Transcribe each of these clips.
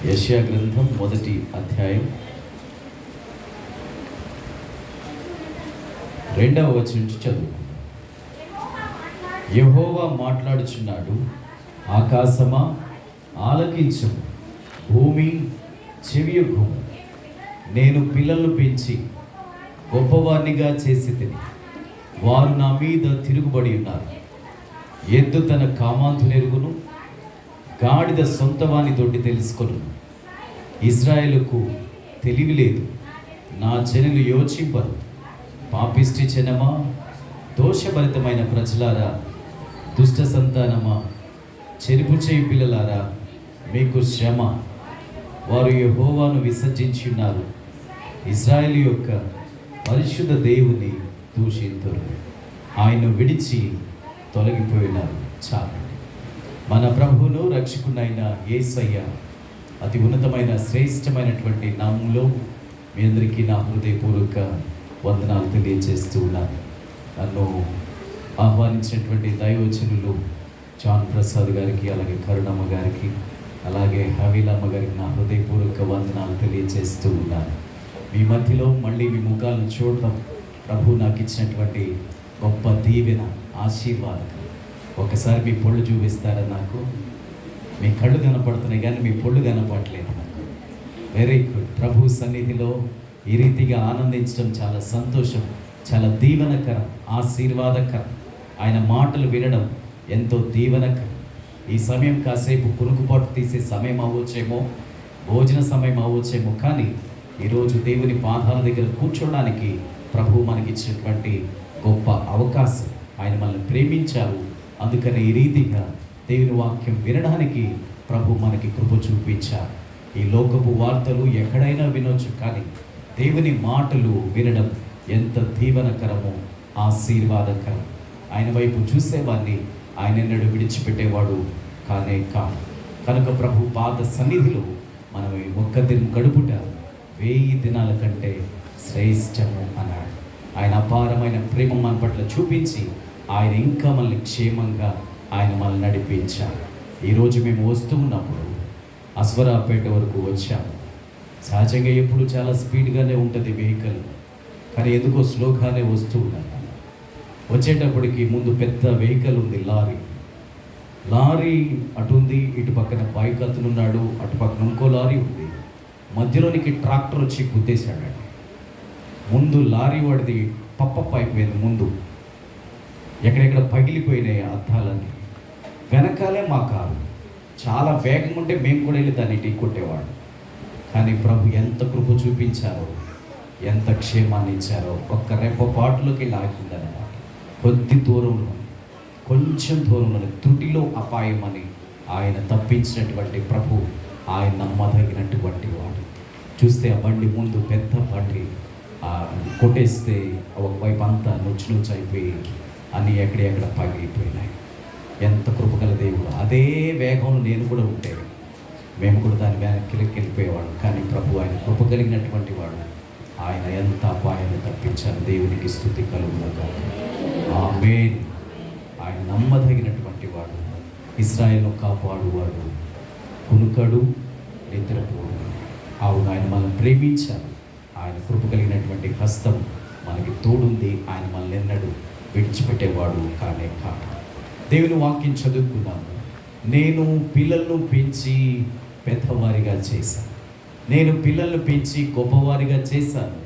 యెషయా గ్రంథం 1వ అధ్యాయం 2వ వచనం నుంచి చదువుకుందాం. యెహోవా మాట్లాడుచున్నాడు, ఆకాశమా ఆలకించుము, భూమి చెవియొగ్గుము. నేను పిల్లలను పెంచి గొప్పవారినిగా చేసితిని, వారు నా మీద తిరుగుబడి ఉన్నారు. ఎద్దు తన కామాంతునెరుగును, గాడిద సొంతవాని దొడ్డి తెలుసుకొను. ఇశ్రాయేలుకు తెలివి లేదు, నా జనులు యోచింపరు. పాపిష్టి జనమా, దోషభరితమైన ప్రజలారా, దుష్ట సంతానమా, చెరుపు చేయి పిల్లలారా, మీకు శ్రమ. వారు యెహోవాను విసర్జించి ఉన్నారు, ఇశ్రాయేలు యొక్క పరిశుద్ధ దేవుని దూషింతురు. ఆయన్ను విడిచి తొలగిపోయినారు. చాలండి. మన ప్రభువును రక్షకునైన యేసయ్య అతి ఉన్నతమైన శ్రేష్టమైనటువంటి నామములో మీ అందరికీ నా హృదయపూర్వక వందనాలు తెలియజేస్తూ ఉన్నాను. నన్ను ఆహ్వానించినటువంటి దైవజనులు జాన్ ప్రసాద్ గారికి, అలాగే కరుణమ్మ గారికి, అలాగే హవీలమ్మ గారికి నా హృదయపూర్వక వందనాలు తెలియజేస్తూ ఉన్నాను. మీ మధ్యలో మళ్ళీ మీ ముఖాలను చూడటం ప్రభు నాకు ఇచ్చినటువంటి గొప్ప దీవెన, ఆశీర్వాదం. ఒకసారి మీ పొళ్ళు చూపిస్తారా? నాకు మీ కళ్ళు కనపడుతున్నాయి కానీ మీ పొళ్ళు కనపడలేదు నాకు. Very good. ప్రభు సన్నిధిలో ఈ రీతిగా ఆనందించడం చాలా సంతోషం, చాలా దీవెనకరం, ఆశీర్వాదకరం. ఆయన మాటలు వినడం ఎంతో దీవెనకరం. ఈ సమయం కాసేపు కునుకుపాటు తీసే సమయం అవ్వచ్చేమో, భోజన సమయం అవ్వచ్చేమో, కానీ ఈరోజు దేవుని పాదాల దగ్గర కూర్చోడానికి ప్రభు మనకిచ్చినటువంటి గొప్ప అవకాశం. ఆయన మనల్ని ప్రేమించారు, అందుకని ఈ రీతిగా దేవుని వాక్యం వినడానికి ప్రభు మనకి కృప చూపించారు. ఈ లోకపు వార్తలు ఎక్కడైనా వినొచ్చు, కానీ దేవుని మాటలు వినడం ఎంత దీవెనకరమో, ఆశీర్వాదకరం. ఆయన వైపు చూసేవాడిని ఆయన ఎన్నడూ విడిచిపెట్టేవాడు కానే కాదు. కనుక ప్రభు పాద సన్నిధిలో మనం ఒక్క దినం గడుపుట 1000 దినాల కంటే శ్రేష్టము అన్నాడు. ఆయన అపారమైన ప్రేమ మన పట్ల చూపించి ఆయన ఇంకా మనల్ని క్షేమంగా ఆయన మనల్ని నడిపించారు. ఈరోజు మేము వస్తూ ఉన్నప్పుడు అశ్వరాపేట వరకు వచ్చాము. సహజంగా ఎప్పుడు చాలా స్పీడ్గానే ఉంటుంది వెహికల్, కానీ ఎందుకో స్లోగానే వస్తూ ఉన్నాను. వచ్చేటప్పటికి ముందు పెద్ద వెహికల్ ఉంది, లారీ అటు ఉంది, ఇటు పక్కన బైక్ అతనున్నాడు, అటు పక్కన ఇంకో లారీ ఉంది. మధ్యలోనికి ట్రాక్టర్ వచ్చి గుద్దేశాడండి. ముందు లారీ వాడిది పప్ప అయిపోయింది, ముందు ఎక్కడెక్కడ పగిలిపోయినాయి అద్దాలన్నీ. వెనకాలే మా కారు చాలా వేగం ఉంటే మేము కూడా వెళ్ళి దాన్ని టీ కొట్టేవాడు. కానీ ప్రభు ఎంత కృప చూపించారో, ఎంత క్షేమాన్ని ఇచ్చారో. ఒక్క రెప్పపాటులోకి లాగిందన్నమాట. కొద్ది దూరంలో, కొంచెం దూరంలో త్రుటిలో అపాయం అని ఆయన తప్పించినటువంటి ప్రభు, ఆయన నమ్మదగినటువంటి వాడు. చూస్తే ఆ బండి ముందు పెద్ద బండి కొట్టేస్తే ఒకవైపు అంతా నుచ్చు అయిపోయి అన్నీ ఎక్కడెక్కడ పగిలిపోయినాయి. ఎంత కృపగల దేవుడు. అదే వేగంలో నేను కూడా ఉంటే మేము కూడా దాని వెనక్కి వెళ్ళిపోయేవాడు. కానీ ప్రభు ఆయన కృప కలిగినటువంటి వాడు. ఆయన ఎంత అపాయాన్ని తప్పించారు. దేవునికి స్తుతి కలుగునుగాక. ఆమేన్. ఆయన నమ్మదగినటువంటి వాడు, ఇశ్రాయేలును కాపాడువాడు, కునుకడు, నిద్రపోడు. అవును, ఆయన మనల్ని ప్రేమించారు. ఆయన కృప కలిగినటువంటి హస్తం మనకి తోడుంది. ఆయన మనల్ని ఎన్నడూ విడిచిపెట్టేవాడు కానే కాదు. దేవుని వాక్యం చదువుకున్నాను. నేను పిల్లలను పెంచి పెద్దవారిగా చేశాను, నేను పిల్లలను పెంచి గొప్పవారిగా చేశాను,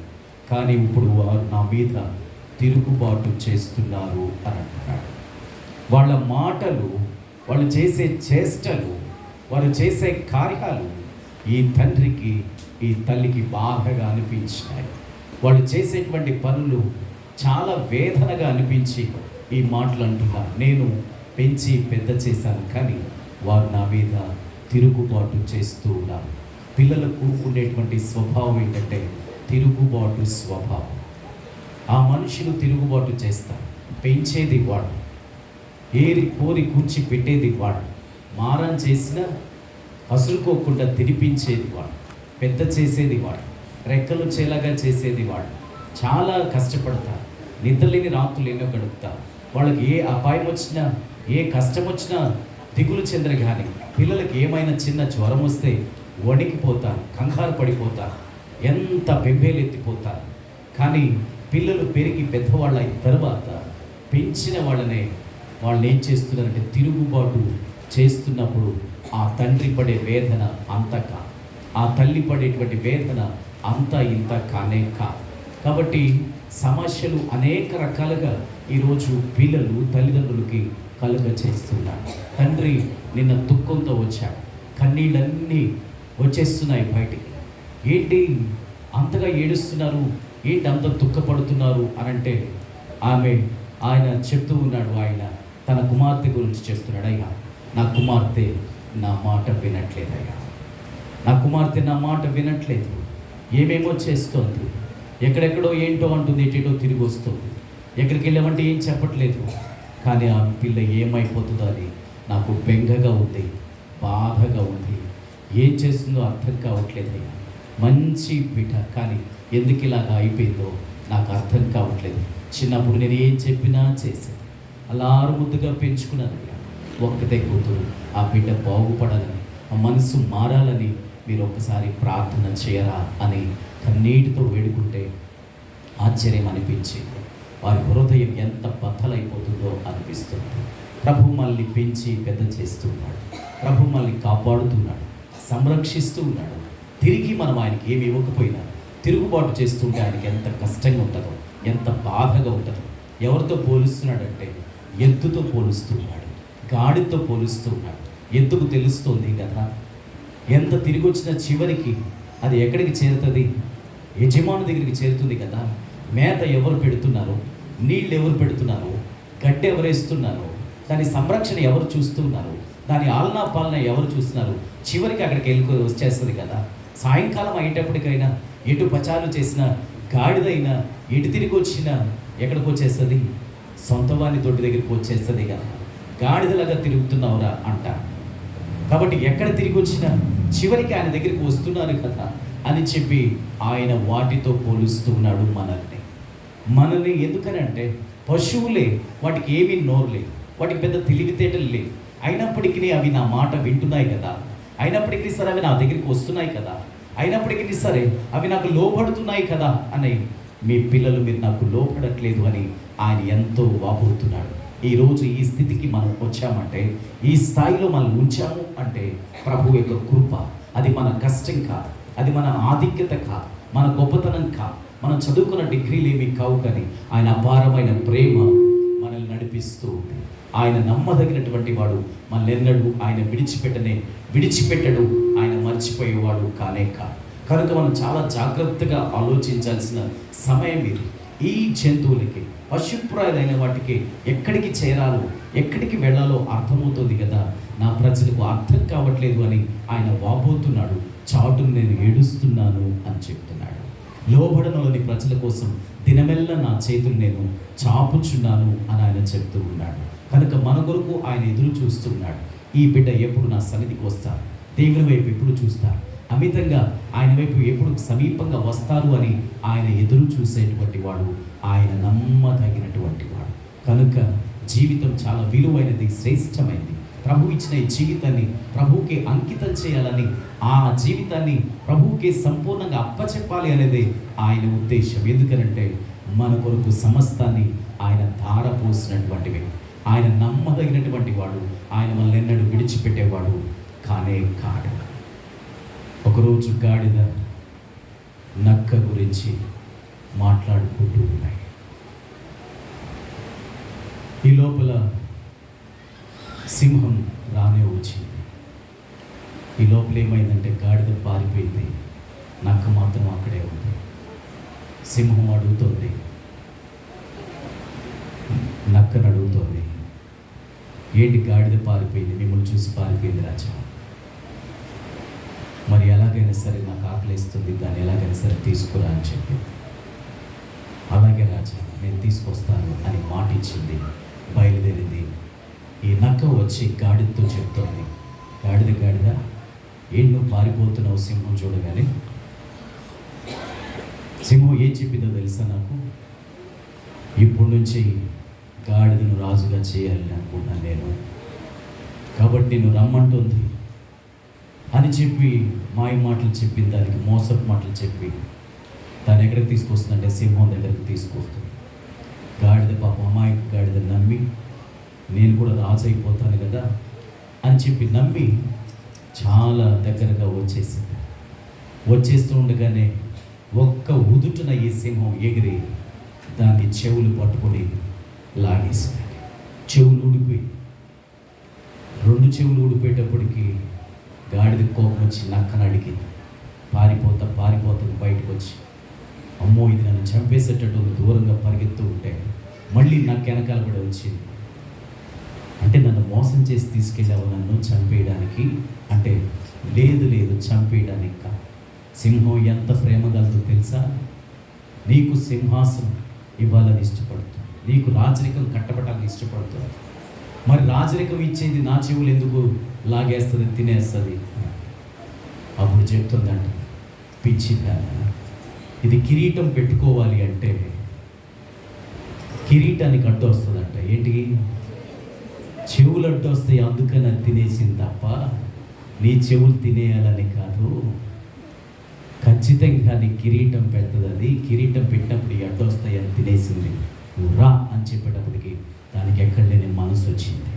కానీ ఇప్పుడు వారు నా మీద తిరుగుబాటు చేస్తున్నారు అని అంటున్నాడు. వాళ్ళ మాటలు, వాళ్ళు చేసే చేష్టలు, వారు చేసే కార్యాలు ఈ తండ్రికి, ఈ తల్లికి బాగా అనిపించినాయి. వాళ్ళు చేసేటువంటి పనులు చాలా వేదనగా అనిపించి ఈ మాటలు అంటున్నారు. నేను పెంచి పెద్ద చేశాను, కానీ వారు నా మీద తిరుగుబాటు చేస్తూ ఉన్నారు. పిల్లలకు ఉండేటువంటి స్వభావం ఏంటంటే తిరుగుబాటు స్వభావం. ఆ మనుషులు తిరుగుబాటు చేస్తారు. పెంచేది వాడు, ఏరి కోరి కూర్చి పెట్టేది వాడు, మారం చేసినా అసురుకోకుండా తినిపించేది వాడు, పెద్ద చేసేది వాడు, రెక్కలు చేలాగా చేసేది వాడు. చాలా కష్టపడతారు, నిద్రలేని రాత్రులు ఎన్నో గడుపుతారు. వాళ్ళకి ఏ అపాయం వచ్చినా, ఏ కష్టం వచ్చినా దిగులు చెందరు. కానీ పిల్లలకి ఏమైనా చిన్న జ్వరం వస్తే వణికిపోతారు, కంగారు పడిపోతారు, ఎంత బెంబేలెత్తిపోతారు. కానీ పిల్లలు పెరిగి పెద్దవాళ్ళ అయిన తర్వాత పెంచిన వాళ్ళనే వాళ్ళని ఏం చేస్తున్నారంటే తిరుగుబాటు చేస్తున్నప్పుడు ఆ తండ్రి పడే వేదన అంత కాదు, ఆ తల్లి పడేటువంటి వేదన అంత ఇంత కానే కాదు. కాబట్టి సమస్యలు అనేక రకాలుగా ఈరోజు పిల్లలు తల్లిదండ్రులకి కలుగ చేస్తున్నారు. తండ్రి నిన్న దుఃఖంతో వచ్చాడు, కన్నీళ్ళన్నీ వచ్చేస్తున్నాయి బయటికి. ఏంటి అంతగా ఏడుస్తున్నారు, ఏంటి అంత దుఃఖపడుతున్నారు అని అంటే ఆయన చెప్తూ ఉన్నాడు, ఆయన తన కుమార్తె గురించి చెప్తున్నాడు. అయ్యా నా కుమార్తె నా మాట వినట్లేదయ్యా, నా కుమార్తె నా మాట వినట్లేదు, ఏమేమో చేస్తోంది, ఎక్కడెక్కడో ఏంటో అంటుంది, ఎటేటో తిరిగి వస్తుంది, ఎక్కడికి వెళ్ళామంటే ఏం చెప్పట్లేదు. కానీ ఆ పిల్ల ఏమైపోతుందో అని నాకు బెంగగా ఉంది, బాధగా ఉంది, ఏం చేస్తుందో అర్థం కావట్లేదయ్యా. మంచి బిడ్డ, కానీ ఎందుకు ఇలాగా అయిపోయిందో నాకు అర్థం కావట్లేదు. చిన్నప్పుడు నేను ఏం చెప్పినా చేసేది, అలారు ముద్దుగా పెంచుకున్నానయ్యా. ఒక్కతే కూతురు, ఆ బిడ్డ బాగుపడాలని, ఆ మనసు మారాలని మీరు ఒక్కసారి ప్రార్థన చేయరా అని కన్నీటితో వేడుకుంటే ఆశ్చర్యం అనిపించింది. వారి హృదయం ఎంత బద్దలైపోతుందో అనిపిస్తుంది. ప్రభు మనల్ని పెంచి పెద్ద చేస్తున్నాడు, ప్రభు మనల్ని కాపాడుతున్నాడు, సంరక్షిస్తూ ఉన్నాడు. తిరిగి మనం ఆయనకి ఏమి ఇవ్వకపోయినా తిరుగుబాటు చేస్తుంటే ఆయనకి ఎంత కష్టంగా ఉంటుందో, ఎంత బాధగా ఉంటుందో. ఎవరితో పోలుస్తున్నాడంటే ఎద్దుతో పోలుస్తున్నాడు, గాడితో పోలుస్తున్నాడు. ఎద్దుకు తెలుస్తుంది కదా ఎంత తిరిగి వచ్చిన చివరికి అది ఎక్కడికి చేరుతుంది, యజమాని దగ్గరికి చేరుతుంది కదా. మేత ఎవరు పెడుతున్నారు, నీళ్ళు ఎవరు పెడుతున్నారు, గడ్డి ఎవరు వేస్తున్నారు, దాని సంరక్షణ ఎవరు చూస్తున్నారు, దాని ఆలనా పాలన ఎవరు చూస్తున్నారు, చివరికి అక్కడికి వచ్చేస్తుంది కదా. సాయంకాలం అయ్యేటప్పటికైనా ఎటు పచాలు చేసిన గాడిదైనా ఎటు తిరిగి వచ్చినా ఎక్కడికి వచ్చేస్తుంది, సొంత వాని దొడ్డి దగ్గరికి వచ్చేస్తుంది కదా. గాడిదలాగా తిరుగుతున్నావురా అంట. కాబట్టి ఎక్కడ తిరిగి వచ్చినా చివరికి ఆయన దగ్గరికి వస్తున్నారు కదా అని చెప్పి ఆయన వాటితో పోలుస్తున్నాడు మనల్ని. ఎందుకని అంటే పశువులే, వాటికి ఏమీ నోరు లేదు, వాటికి పెద్ద తెలివితేటలు లేవు, అయినప్పటికీ అవి నా మాట వింటున్నాయి కదా, అయినప్పటికీ సరే అవి నా దగ్గరికి వస్తున్నాయి కదా, అయినప్పటికీ సరే అవి నాకు లోపడుతున్నాయి కదా అని. మీ పిల్లలు మీరు నాకు లోపడట్లేదు అని ఆయన ఎంతో వాపోతున్నాడు. ఈరోజు ఈ స్థితికి మనం వచ్చామంటే, ఈ స్థాయిలో మనం ఉంచాము అంటే ప్రభు యొక్క కృప. అది మన కష్టం కాదు, అది మన ఆధిక్యత కాదు, మన గొప్పతనం కాదు, మనం చదువుకున్న డిగ్రీలు ఏమీ కావు, కానీ ఆయన అపారమైన ప్రేమ మనల్ని నడిపిస్తూ ఉంది. ఆయన నమ్మదగినటువంటి వాడు, మనల్నెన్నడూ ఆయన విడిచిపెట్టడు, ఆయన మర్చిపోయేవాడు కానే కాదు. కనుక మనం చాలా జాగ్రత్తగా ఆలోచించాల్సిన సమయం ఇది. ఈ జంతువులకి, పశుప్రాయులైన వాటికి ఎక్కడికి చేరాలో, ఎక్కడికి వెళ్ళాలో అర్థమవుతుంది కదా. నా ప్రజలకు అర్థం కావట్లేదు అని ఆయన వాపోతున్నాడు. చాటును నేను ఏడుస్తున్నాను అని చెప్తున్నాడు. లోబడనలోని ప్రజల కోసం దినమెల్లా నా చేతులు నేను చాపుచున్నాను అని ఆయన చెప్తూ ఉన్నాడు. కనుక మన కొరకు ఆయన ఎదురు చూస్తున్నాడు. ఈ బిడ్డ ఎప్పుడు నా సన్నిధికి వస్తారు, దేవుని వైపు ఎప్పుడు చూస్తారు, అమితంగా ఆయన వైపు ఎప్పుడు సమీపంగా వస్తారు అని ఆయన ఎదురు చూసేటువంటి వాడు, ఆయన నమ్మదగినటువంటి వాడు. కనుక జీవితం చాలా విలువైనది, శ్రేష్టమైనది. ప్రభు ఇచ్చిన ఈ జీవితాన్ని ప్రభువుకి అంకితం చేయాలని, ఆ జీవితాన్ని ప్రభువుకి సంపూర్ణంగా అప్పచెప్పాలి అనేది ఆయన ఉద్దేశం. ఎందుకనంటే మన కొరకు సమస్తాన్ని ఆయన ధారపోసినటువంటివి. ఆయన నమ్మదగినటువంటి వాడు, ఆయన మనల్ని ఎన్నడూ విడిచిపెట్టేవాడు కానే కాడు. ఒకరోజు గాడిద నక్క గురించి మాట్లాడుకుంటూ ఉన్నాయి. ఈ లోపల సింహం రానే వచ్చింది. ఈ లోపల ఏమైందంటే గాడిద పారిపోయింది, నక్క మాత్రం అక్కడే ఉంది. సింహం అడుగుతోంది, నక్కను అడుగుతోంది, ఏంటి గాడిద పారిపోయింది, మిమ్మల్ని చూసి పారిపోయింది రాజా, మరి ఎలాగైనా సరే నాకు ఆకలిస్తుంది, దాన్ని ఎలాగైనా సరే తీసుకురా అని చెప్పి. అలాగే రాజా నేను తీసుకొస్తాను అని మాట ఇచ్చింది, బయలుదేరింది. ఈ నక్క వచ్చి గాడిదతో చెప్తోంది, గాడిద ఏం నువ్వు పారిపోతున్నావు సింహం చూడగానే. సింహం ఏం చెప్పిందో తెలుసా నాకు, ఇప్పటి నుంచి గాడిదను రాజుగా చేయాలని అనుకుంటున్నాను నేను, కాబట్టి నువ్వు రమ్మంటుంది, అని చెప్పి మాయ మాటలు చెప్పి దానికి మోసపు మాటలు చెప్పి దాన్ని ఎక్కడికి తీసుకొస్తుందంటే సింహం దగ్గరికి తీసుకొస్తుంది. గాడిద పాపం అమాయకు గాడిద నమ్మి నేను కూడా రాజు అయిపోతాను కదా అని చెప్పి నమ్మి చాలా దగ్గరగా వచ్చేస్తూ ఉండగానే ఒక్క ఉదుటున ఈ సింహం ఎగిరి దాన్ని చెవులు పట్టుకొని లాగేసింది. చెవులు ఊడిపోయి 2 చెవులు ఊడిపోయేటప్పటికి గాడిద కోపం వచ్చి నక్కన అడిగింది. పారిపోతా బయటకు వచ్చి, అమ్మో ఇది నన్ను చంపేసేటట్టు దూరంగా పరిగెత్తూ ఉంటే మళ్ళీ నాకు వెనకాల కూడా వచ్చింది. అంటే నన్ను మోసం చేసి తీసుకెళ్ళావు నన్ను చంపేయడానికి అంటే, లేదు చంపేయడానికి కాదు. సింహం ఎంత ప్రేమ కలదో తెలుసా? నీకు సింహాసనం ఇవ్వాలని ఇష్టపడుతుంది, నీకు రాజరికం కట్టబడాలని ఇష్టపడుతుంది. మరి రాజరికం ఇచ్చేది నా చెవులు ఎందుకు లాగేస్తుంది, తినేస్తుంది? అప్పుడు చెప్తుందంట, పిచ్చిదా, ఇది కిరీటం పెట్టుకోవాలి అంటే కిరీటానికి అడ్డు వస్తుందంట. ఏంటి? చెవులు అడ్డు వస్తాయి, అందుకని అది తినేసింది తప్ప నీ చెవులు తినేయాలని కాదు. ఖచ్చితంగా నీ కిరీటం పెడుతుంది. అది కిరీటం పెట్టినప్పుడు ఈ అడ్డు వస్తాయి అని తినేసింది. నువ్వు రా అని చెప్పేటప్పటికి దానికి ఎక్కడ లేని మనసు వచ్చింది.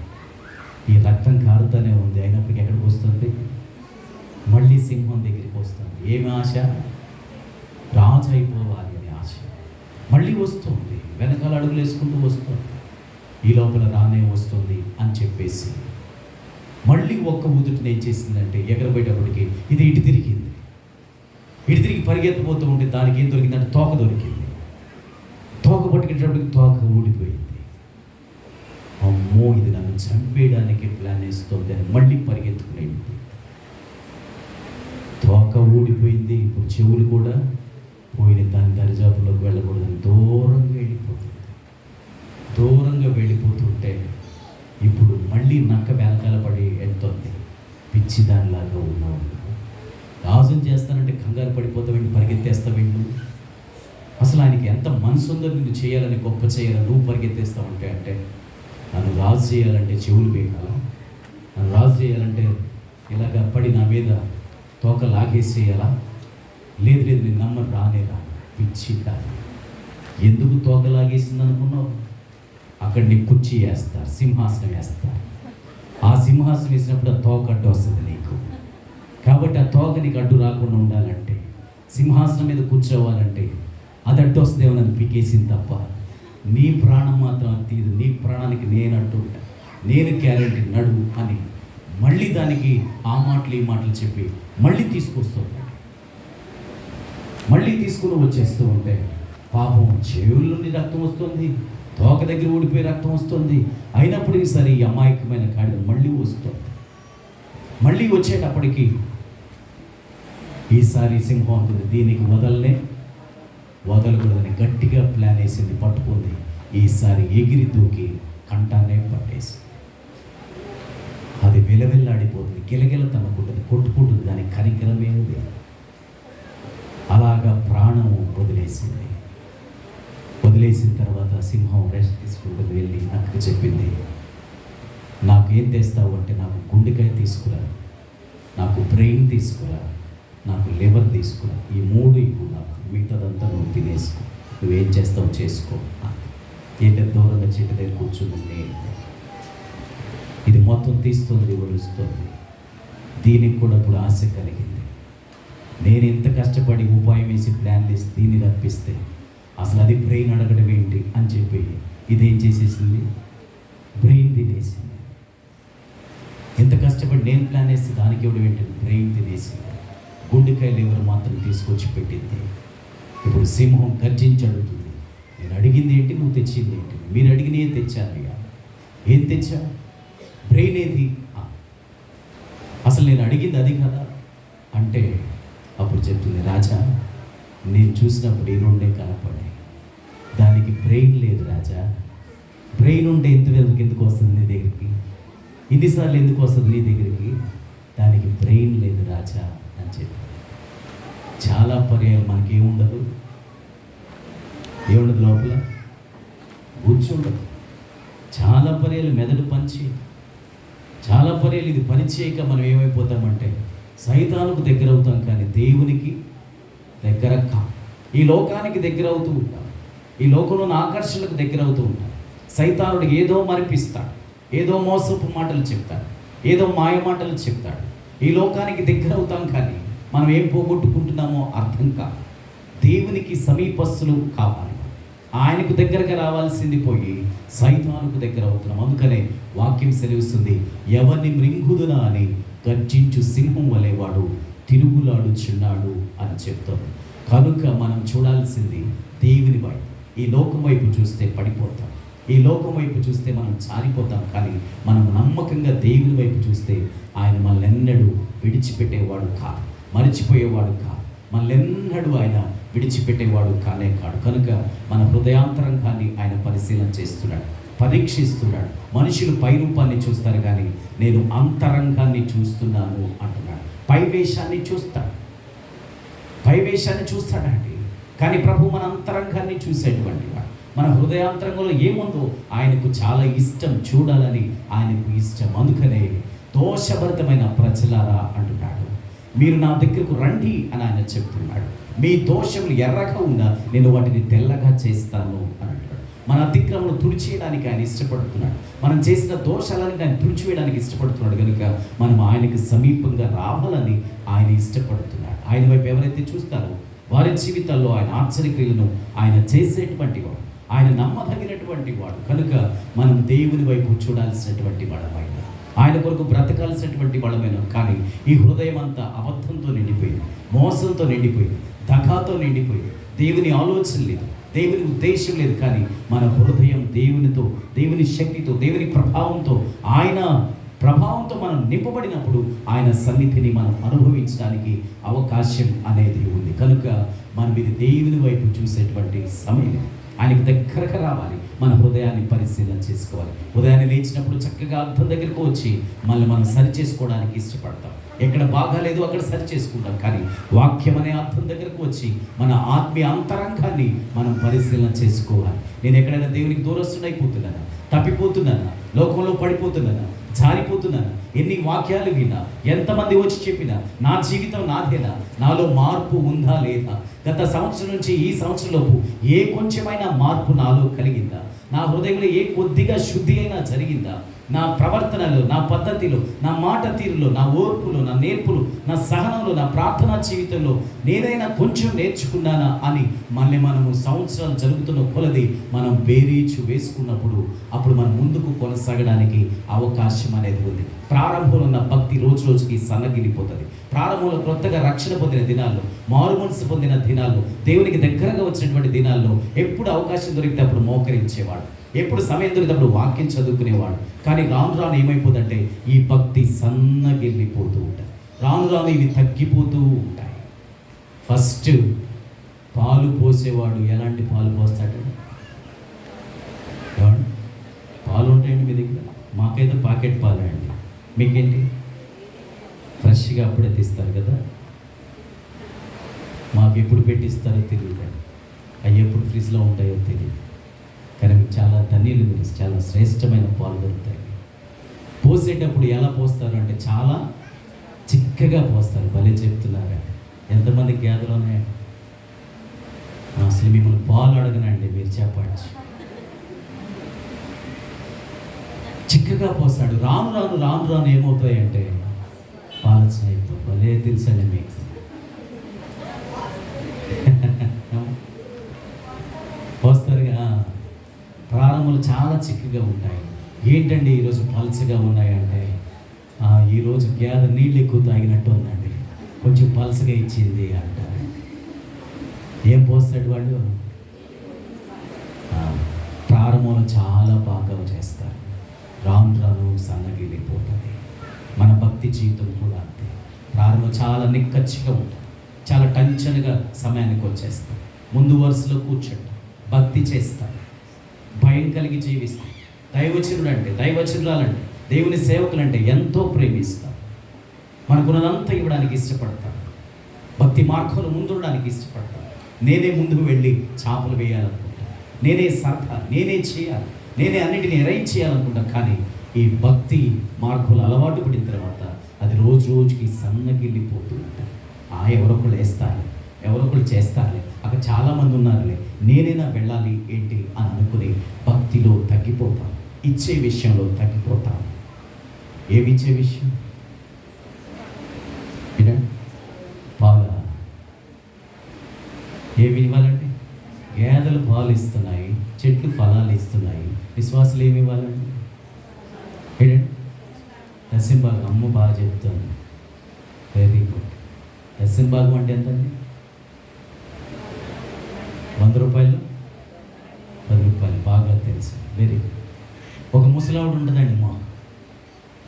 ఈ రక్తం కారుతూనే ఉంది, అయినప్పటికీ ఎక్కడికి వస్తుంది? మళ్ళీ సింహం దగ్గరికి వస్తుంది. ఏమి ఆశ? రాజు అయిపోవాలి అనే ఆశ. మళ్ళీ వస్తుంది, వెనకాల అడుగులు వేసుకుంటూ వస్తుంది. ఈ లోపల రానే వస్తుంది అని చెప్పేసి మళ్ళీ ఒక్క ఉదుటిని ఏం చేసిందంటే ఎగరబోయేటప్పటికి ఇది ఇటు తిరిగి పరిగెత్తిపోతూ ఉంటే దానికి ఏం దొరికిందంటే తోక దొరికింది. తోక పట్టుకునేటప్పటికి తోక ఊడిపోయింది. అమ్మో ఇది నన్ను చంపేయడానికి ప్లాన్ వేస్తుంది అని మళ్ళీ పరిగెత్తుకునేది. తోక ఊడిపోయింది, ఇప్పుడు చెవులు కూడా పోయిన. దాని దరిజాపులోకి వెళ్ళకూడదని దూరంగా వెళ్ళిపోతుంటే ఇప్పుడు మళ్ళీ నక్క వెనకాల పడి వెళ్తుంది. పిచ్చిదానిలాగా ఉన్నావు. రాజుని చేస్తానంటే కంగారు పడిపోతావేంటి, పరిగెత్తేస్తావేంటి? అసలు ఆయనకి ఎంత మనసు ఉందో నిన్ను చేయాలని, గొప్ప చేయాలని నువ్వు పరిగెత్తేస్తావంటే అంటే నన్ను రాజు చేయాలంటే చెవులు వేయాలా, నన్ను రాజు చేయాలంటే ఇలాగ పడి నా మీద తోక లాగేసేయాలా? లేదు నేను నమ్మను, రాను. పిచ్చి కాదు. ఎందుకు తోక లాగేసింది అనుకున్నావు? అక్కడ నీ కుర్చీ వేస్తారు, సింహాసనం వేస్తారు. ఆ సింహాసనం వేసినప్పుడు ఆ తోక అడ్డు వస్తుంది నీకు. కాబట్టి ఆ తోక నీకు అడ్డు రాకుండా ఉండాలంటే, సింహాసనం మీద కూర్చోవాలంటే అది అడ్డు వస్తుందేమో నన్ను పీకేసింది తప్ప నీ ప్రాణం మాత్రం అది తీరు. నీ ప్రాణానికి నేను అడ్డు ఉంటా, నేను గ్యారెంటీ నడువు అని మళ్ళీ దానికి ఆ మాటలు ఈ మాటలు చెప్పి మళ్ళీ తీసుకుని వచ్చేస్తూ ఉంటే పాపం చెవుల నుండి రక్తం వస్తుంది, తోక దగ్గర ఊడిపోయి రక్తం వస్తుంది. అయినప్పటికీ సరే ఈ అమాయకమైన గాడిద మళ్ళీ వస్తుంది. మళ్ళీ వచ్చేటప్పటికి ఈసారి సింహం అంటుంది, దీనికి వదలకూడదని గట్టిగా ప్లాన్ వేసింది, పట్టుకుంది. ఈసారి ఎగిరి దూకి కంటానే పట్టేసి అది విలవిల్లాడిపోతుంది, గిలగిల తనుకుంటుంది, కొట్టుకుంటుంది. దానికి కనికరమే లేదు. అలాగా ప్రాణం వదిలేసిన తర్వాత సింహం రెస్ట్ తీసుకుంటుంది. వెళ్ళి నాకు చెప్పింది, నాకు ఏం తెస్తావు అంటే నాకు గుండెకాయ తీసుకురా, నాకు బ్రెయిన్ తీసుకురా, నాకు లివర్ తీసుకురా, ఈ 3 ఇవ్వు నాకు, మిగతాదంతా నువ్వు తినేసుకో, నువ్వేం చేస్తావు చేసుకో. ఏంటంటే దూరంగా చెట్టు దగ్గర కూర్చుంది. ఇది మొత్తం తీస్తుంది, ఒలుస్తుంది. దీనికి కూడా ఇప్పుడు ఆశ కలిగింది. నేను ఎంత కష్టపడి ఉపాయం వేసి ప్లాన్ వేసి దీన్ని రప్పిస్తే అసలు అది బ్రెయిన్ అడగడం ఏంటి అని చెప్పి ఇదేం చేసేసింది, బ్రెయిన్ తినేసింది. ఎంత కష్టపడి నేను ప్లాన్ వేస్తే దానికి ఇవ్వడం ఏంటి, బ్రెయిన్ తినేసింది. గుండెకాయ లివర్ మాత్రం తీసుకొచ్చి పెట్టింది. ఇప్పుడు సింహం గర్జించి అడుగుతుంది, నేను అడిగింది ఏంటి, నువ్వు తెచ్చింది ఏంటి? మీరు అడిగిన ఏం తెచ్చాను? ఏం తెచ్చా? బ్రెయిన్ ఏది? అసలు నేను అడిగింది అది కదా అంటే అప్పుడు చెప్తుంది, రాజా నేను చూసినప్పుడు ఈ 2 కనపడ్డాయి, దానికి బ్రెయిన్ లేదు రాజా. బ్రెయిన్ ఉంటే ఎందుకు వస్తుంది నీ దగ్గరికి? ఇన్నిసార్లు ఎందుకు వస్తుంది నీ దగ్గరికి? దానికి బ్రెయిన్ లేదు రాజా అని చెప్పి. చాలా పర్యాలు మనకి ఏముండదు లోపల కూర్చుండదు. చాలా పర్యాలు మెదడు పంచి, చాలా పర్యాలు ఇది పని చేయక మనం ఏమైపోతామంటే సైతానుకు దగ్గర అవుతాం కానీ దేవునికి దగ్గర కాం. ఈ లోకానికి దగ్గర అవుతూ ఉంటాం, ఈ లోకంలో ఉన్న ఆకర్షణలకు దగ్గర అవుతూ ఉంటాం. సైతానుడు ఏదో మరిపిస్తాడు, ఏదో మోసపు మాటలు చెప్తాడు, ఏదో మాయ మాటలు చెప్తాడు. ఈ లోకానికి దగ్గర అవుతాం కానీ మనం ఏం పోగొట్టుకుంటున్నామో అర్థం కాదు. దేవునికి సమీపస్తులు కావాలి, ఆయనకు దగ్గరగా రావాల్సింది పోయి సైతానుకు దగ్గర అవుతున్నాం. అందుకనే వాక్యం సెలవిస్తుంది, ఎవరిని మృంగుదునా అని గర్జించు సింహం వలె వాడు తిరుగులాడుచున్నాడు అని చెప్తాడు. కనుక మనం చూడాల్సింది దేవుని వైపు. ఈ లోకం వైపు చూస్తే పడిపోతాం, ఈ లోకం వైపు చూస్తే మనం జారిపోతాం. కానీ మనం నమ్మకంగా దేవుని వైపు చూస్తే ఆయన మనల్నెన్నడూ విడిచిపెట్టేవాడు కాదు, మరిచిపోయేవాడు కాదు, మనల్నెన్నడూ ఆయన విడిచిపెట్టేవాడు కానే కాడు. కనుక మన హృదయాంతరంగాన్ని ఆయన పరిశీలన చేస్తున్నాడు, పరీక్షిస్తున్నాడు. మనుషులు పై రూపాన్ని చూస్తారు కానీ నేను అంతరంగాన్ని చూస్తున్నాను అంటున్నాడు. పైవేషాన్ని చూస్తాడండి, కానీ ప్రభు మన అంతరంగాన్ని చూసేటువంటి వాడు. మన హృదయాంతరంగంలో ఏముందో ఆయనకు చాలా ఇష్టం, చూడాలని ఆయనకు ఇష్టం. అందుకనే దోషభరితమైన ప్రజలారా అంటున్నాడు, మీరు నా దగ్గరకు రండి అని ఆయన చెప్తున్నాడు. మీ దోషములు ఎర్రగా ఉన్నా నేను వాటిని తెల్లగా చేస్తాను అని అంటున్నాడు. మన అతిక్రమను తుడిచేయడానికి ఆయన ఇష్టపడుతున్నాడు, మనం చేసిన దోషాలని ఆయన తుడిచివేయడానికి ఇష్టపడుతున్నాడు. కనుక మనం ఆయనకు సమీపంగా రావాలని ఆయన ఇష్టపడుతున్నాడు. ఆయన వైపు ఎవరైతే చూస్తారో వారి జీవితాల్లో ఆయన ఆశ్చర్యక్రియలను ఆయన చేసేటువంటి వాడు, ఆయన నమ్మదగినటువంటి వాడు. కనుక మనం దేవుని వైపు చూడాల్సినటువంటి వాడమైన, ఆయన కొరకు బ్రతకాల్సినటువంటి వాడమైన. కానీ ఈ హృదయం అంతా అబద్ధంతో నిండిపోయింది, మోసంతో నిండిపోయింది, దగాతో నిండిపోయింది. దేవుని ఆలోచన లేదు, దేవుని ఉద్దేశం లేదు. కానీ మన హృదయం దేవునితో, దేవుని శక్తితో, దేవుని ప్రభావంతో, ఆయన ప్రభావంతో మనం నింపబడినప్పుడు ఆయన సన్నిధిని మనం అనుభవించడానికి అవకాశం అనేది ఉంది. కనుక మనం ఇది దేవుని వైపు చూసేటువంటి సమయం. ఆయనకు దగ్గరగా రావాలి, మన హృదయాన్ని పరిశీలన చేసుకోవాలి. ఉదయాన్నే లేచినప్పుడు చక్కగా అద్దం దగ్గరకు వచ్చి మనం సరి చేసుకోవడానికి ఇష్టపడతాం. ఎక్కడ బాగాలేదు అక్కడ సరి చేసుకుంటాం. కానీ వాక్యం అనే అద్దం దగ్గరకు వచ్చి మన ఆత్మీయ అంతరంగాన్ని మనం పరిశీలన చేసుకోవాలి. నేను ఎక్కడైనా దేవునికి దూరస్తుడైపోతున్నానా, తప్పిపోతున్నానా, లోకంలో పడిపోతున్నానా, జారిపోతున్నాను, ఎన్ని వాక్యాలు విన్నా, ఎంతమంది వచ్చి చెప్పినా నా జీవితం నాదేనా, నాలో మార్పు ఉందా లేదా, గత సంవత్సరం నుంచి ఈ సంవత్సరంలోపు ఏ కొంచెమైనా మార్పు నాలో కలిగిందా, నా హృదయంలో ఏ కొద్దిగా శుద్ధి అయినా జరిగిందా, నా ప్రవర్తనలో, నా పద్ధతిలో, నా మాట తీరులో, నా ఓర్పులో, నా నేర్పులో, నా సహనంలో, నా ప్రార్థనా జీవితంలో నేనైనా కొంచెం నేర్చుకున్నానా అని మనము సంవత్సరాలు జరుగుతున్న కొలది మనం బేరీచు వేసుకున్నప్పుడు అప్పుడు మనం ముందుకు కొనసాగడానికి అవకాశం అనేది ఉంది. ప్రారంభంలో ఉన్న భక్తి రోజు రోజుకి సన్నగిలిపోతుంది. ప్రారంభంలో కొత్తగా రక్షణ పొందిన దినాల్లో, మారు మనసు పొందిన దినాల్లో, దేవునికి దగ్గరగా వచ్చినటువంటి దినాల్లో ఎప్పుడు అవకాశం దొరికితే అప్పుడు మోకరించేవాడు, ఎప్పుడు సమయం దొరికినప్పుడు వాక్యం చదువుకునేవాడు. కానీ రాను రాను ఏమైపోతుందంటే ఈ భక్తి సన్నగిల్లిపోతూ ఉంటాయి, రాను రాను ఇవి తగ్గిపోతూ ఉంటాయి. ఫస్ట్ పాలు పోసేవాడు ఎలాంటి పాలు పోస్తాడు? పాలు ఉంటాయండి మీ దగ్గర? మాకైతే పాకెట్ పాలు అండి, మీకేంటి ఫ్రెష్గా అప్పుడే తీస్తారు కదా. మాకు ఎప్పుడు పెట్టిస్తారో తెలియదు, అవి ఎప్పుడు ఫ్రిడ్జ్లో ఉంటాయో తెలియదు. కానీ మీకు చాలా ధన్యులు, మీరు చాలా శ్రేష్టమైన పాలు దొరుకుతాయి. పోసేటప్పుడు ఎలా పోస్తారు అంటే చాలా చిక్కగా పోస్తారు. భలే చెప్తున్నారా? ఎంతమంది గ్యాదలోనే అసలు మిమ్మల్ని పాలు అడగనండి, మీరు చెప్పండి. చిక్కగా పోస్తాడు. రాను రాను రాను రాను ఏమవుతాయంటే పాలసన అయిపోయి. భలే తెలుసండి మీకు. పోస్తారుగా. ప్రారంభంలో చాలా చిక్కగా ఉంటాయి. ఏంటండి ఈరోజు పలసగా ఉన్నాయంటే ఈరోజు గ్యాద నీళ్ళు ఎక్కువ తాగినట్టు ఉందండి, కొంచెం పలసగా ఇచ్చింది అంటారు. ఏం పోస్తాడు వాళ్ళు? ప్రారంభంలో చాలా బాగా చేస్తారు, రాను రాను సన్నగిలిపోతుంది. మన భక్తి జీవితం కూడా అంతే. ప్రారంభంలో చాలా నిక్కచ్చిగా ఉంటాం, చాలా టెన్షన్గా సమయానికి వచ్చేస్తాం, ముందు వరుసలో కూర్చుంటాం, భక్తి చేస్తాం, భయం కలిగి జీవిస్తాం. దైవచనురాలంటే, దేవుని సేవకులంటే ఎంతో ప్రేమిస్తాం, మనకున్నదంతా ఇవ్వడానికి ఇష్టపడతాం, భక్తి మార్గంలో ముందుండడానికి ఇష్టపడతాం. నేనే ముందుకు వెళ్ళి చేపలు వేయాలనుకుంటాను, నేనే సరదా, నేనే చేయాలి, నేనే అన్నిటిని అరేంజ్ చేయాలనుకుంటాను. కానీ ఈ భక్తి మార్గంలో అలవాటు పడిన తర్వాత అది రోజు రోజుకి సన్నగిల్లిపోతూ ఉంటుంది. ఎవరొకళ్ళు వేస్తారు, ఎవరొకళ్ళు చేస్తారులే, అక్కడ చాలామంది ఉన్నారులే, నేనైనా వెళ్ళాలి ఏంటి అని అనుకుని భక్తిలో తగ్గిపోతాం, ఇచ్చే విషయంలో తగ్గిపోతాం. ఏమి ఇచ్చే విషయం? పాల ఏమి ఇవ్వాలండి? గేదెలు పాలు ఇస్తున్నాయి, చెట్లు ఫలాలు ఇస్తున్నాయి, విశ్వాసులు ఏమి ఇవ్వాలండి? ఏంటండి? దశంభాగం. అమ్మ బాగా చెప్తాను, వెరీ గుడ్. దశంభాగం అంటే ఎంతండి? 100 రూపాయలు, 10 రూపాయలు, బాగా తెలుసు, వెరీ గుడ్. ఒక ముసలావిడ ఉంటుందండి మా,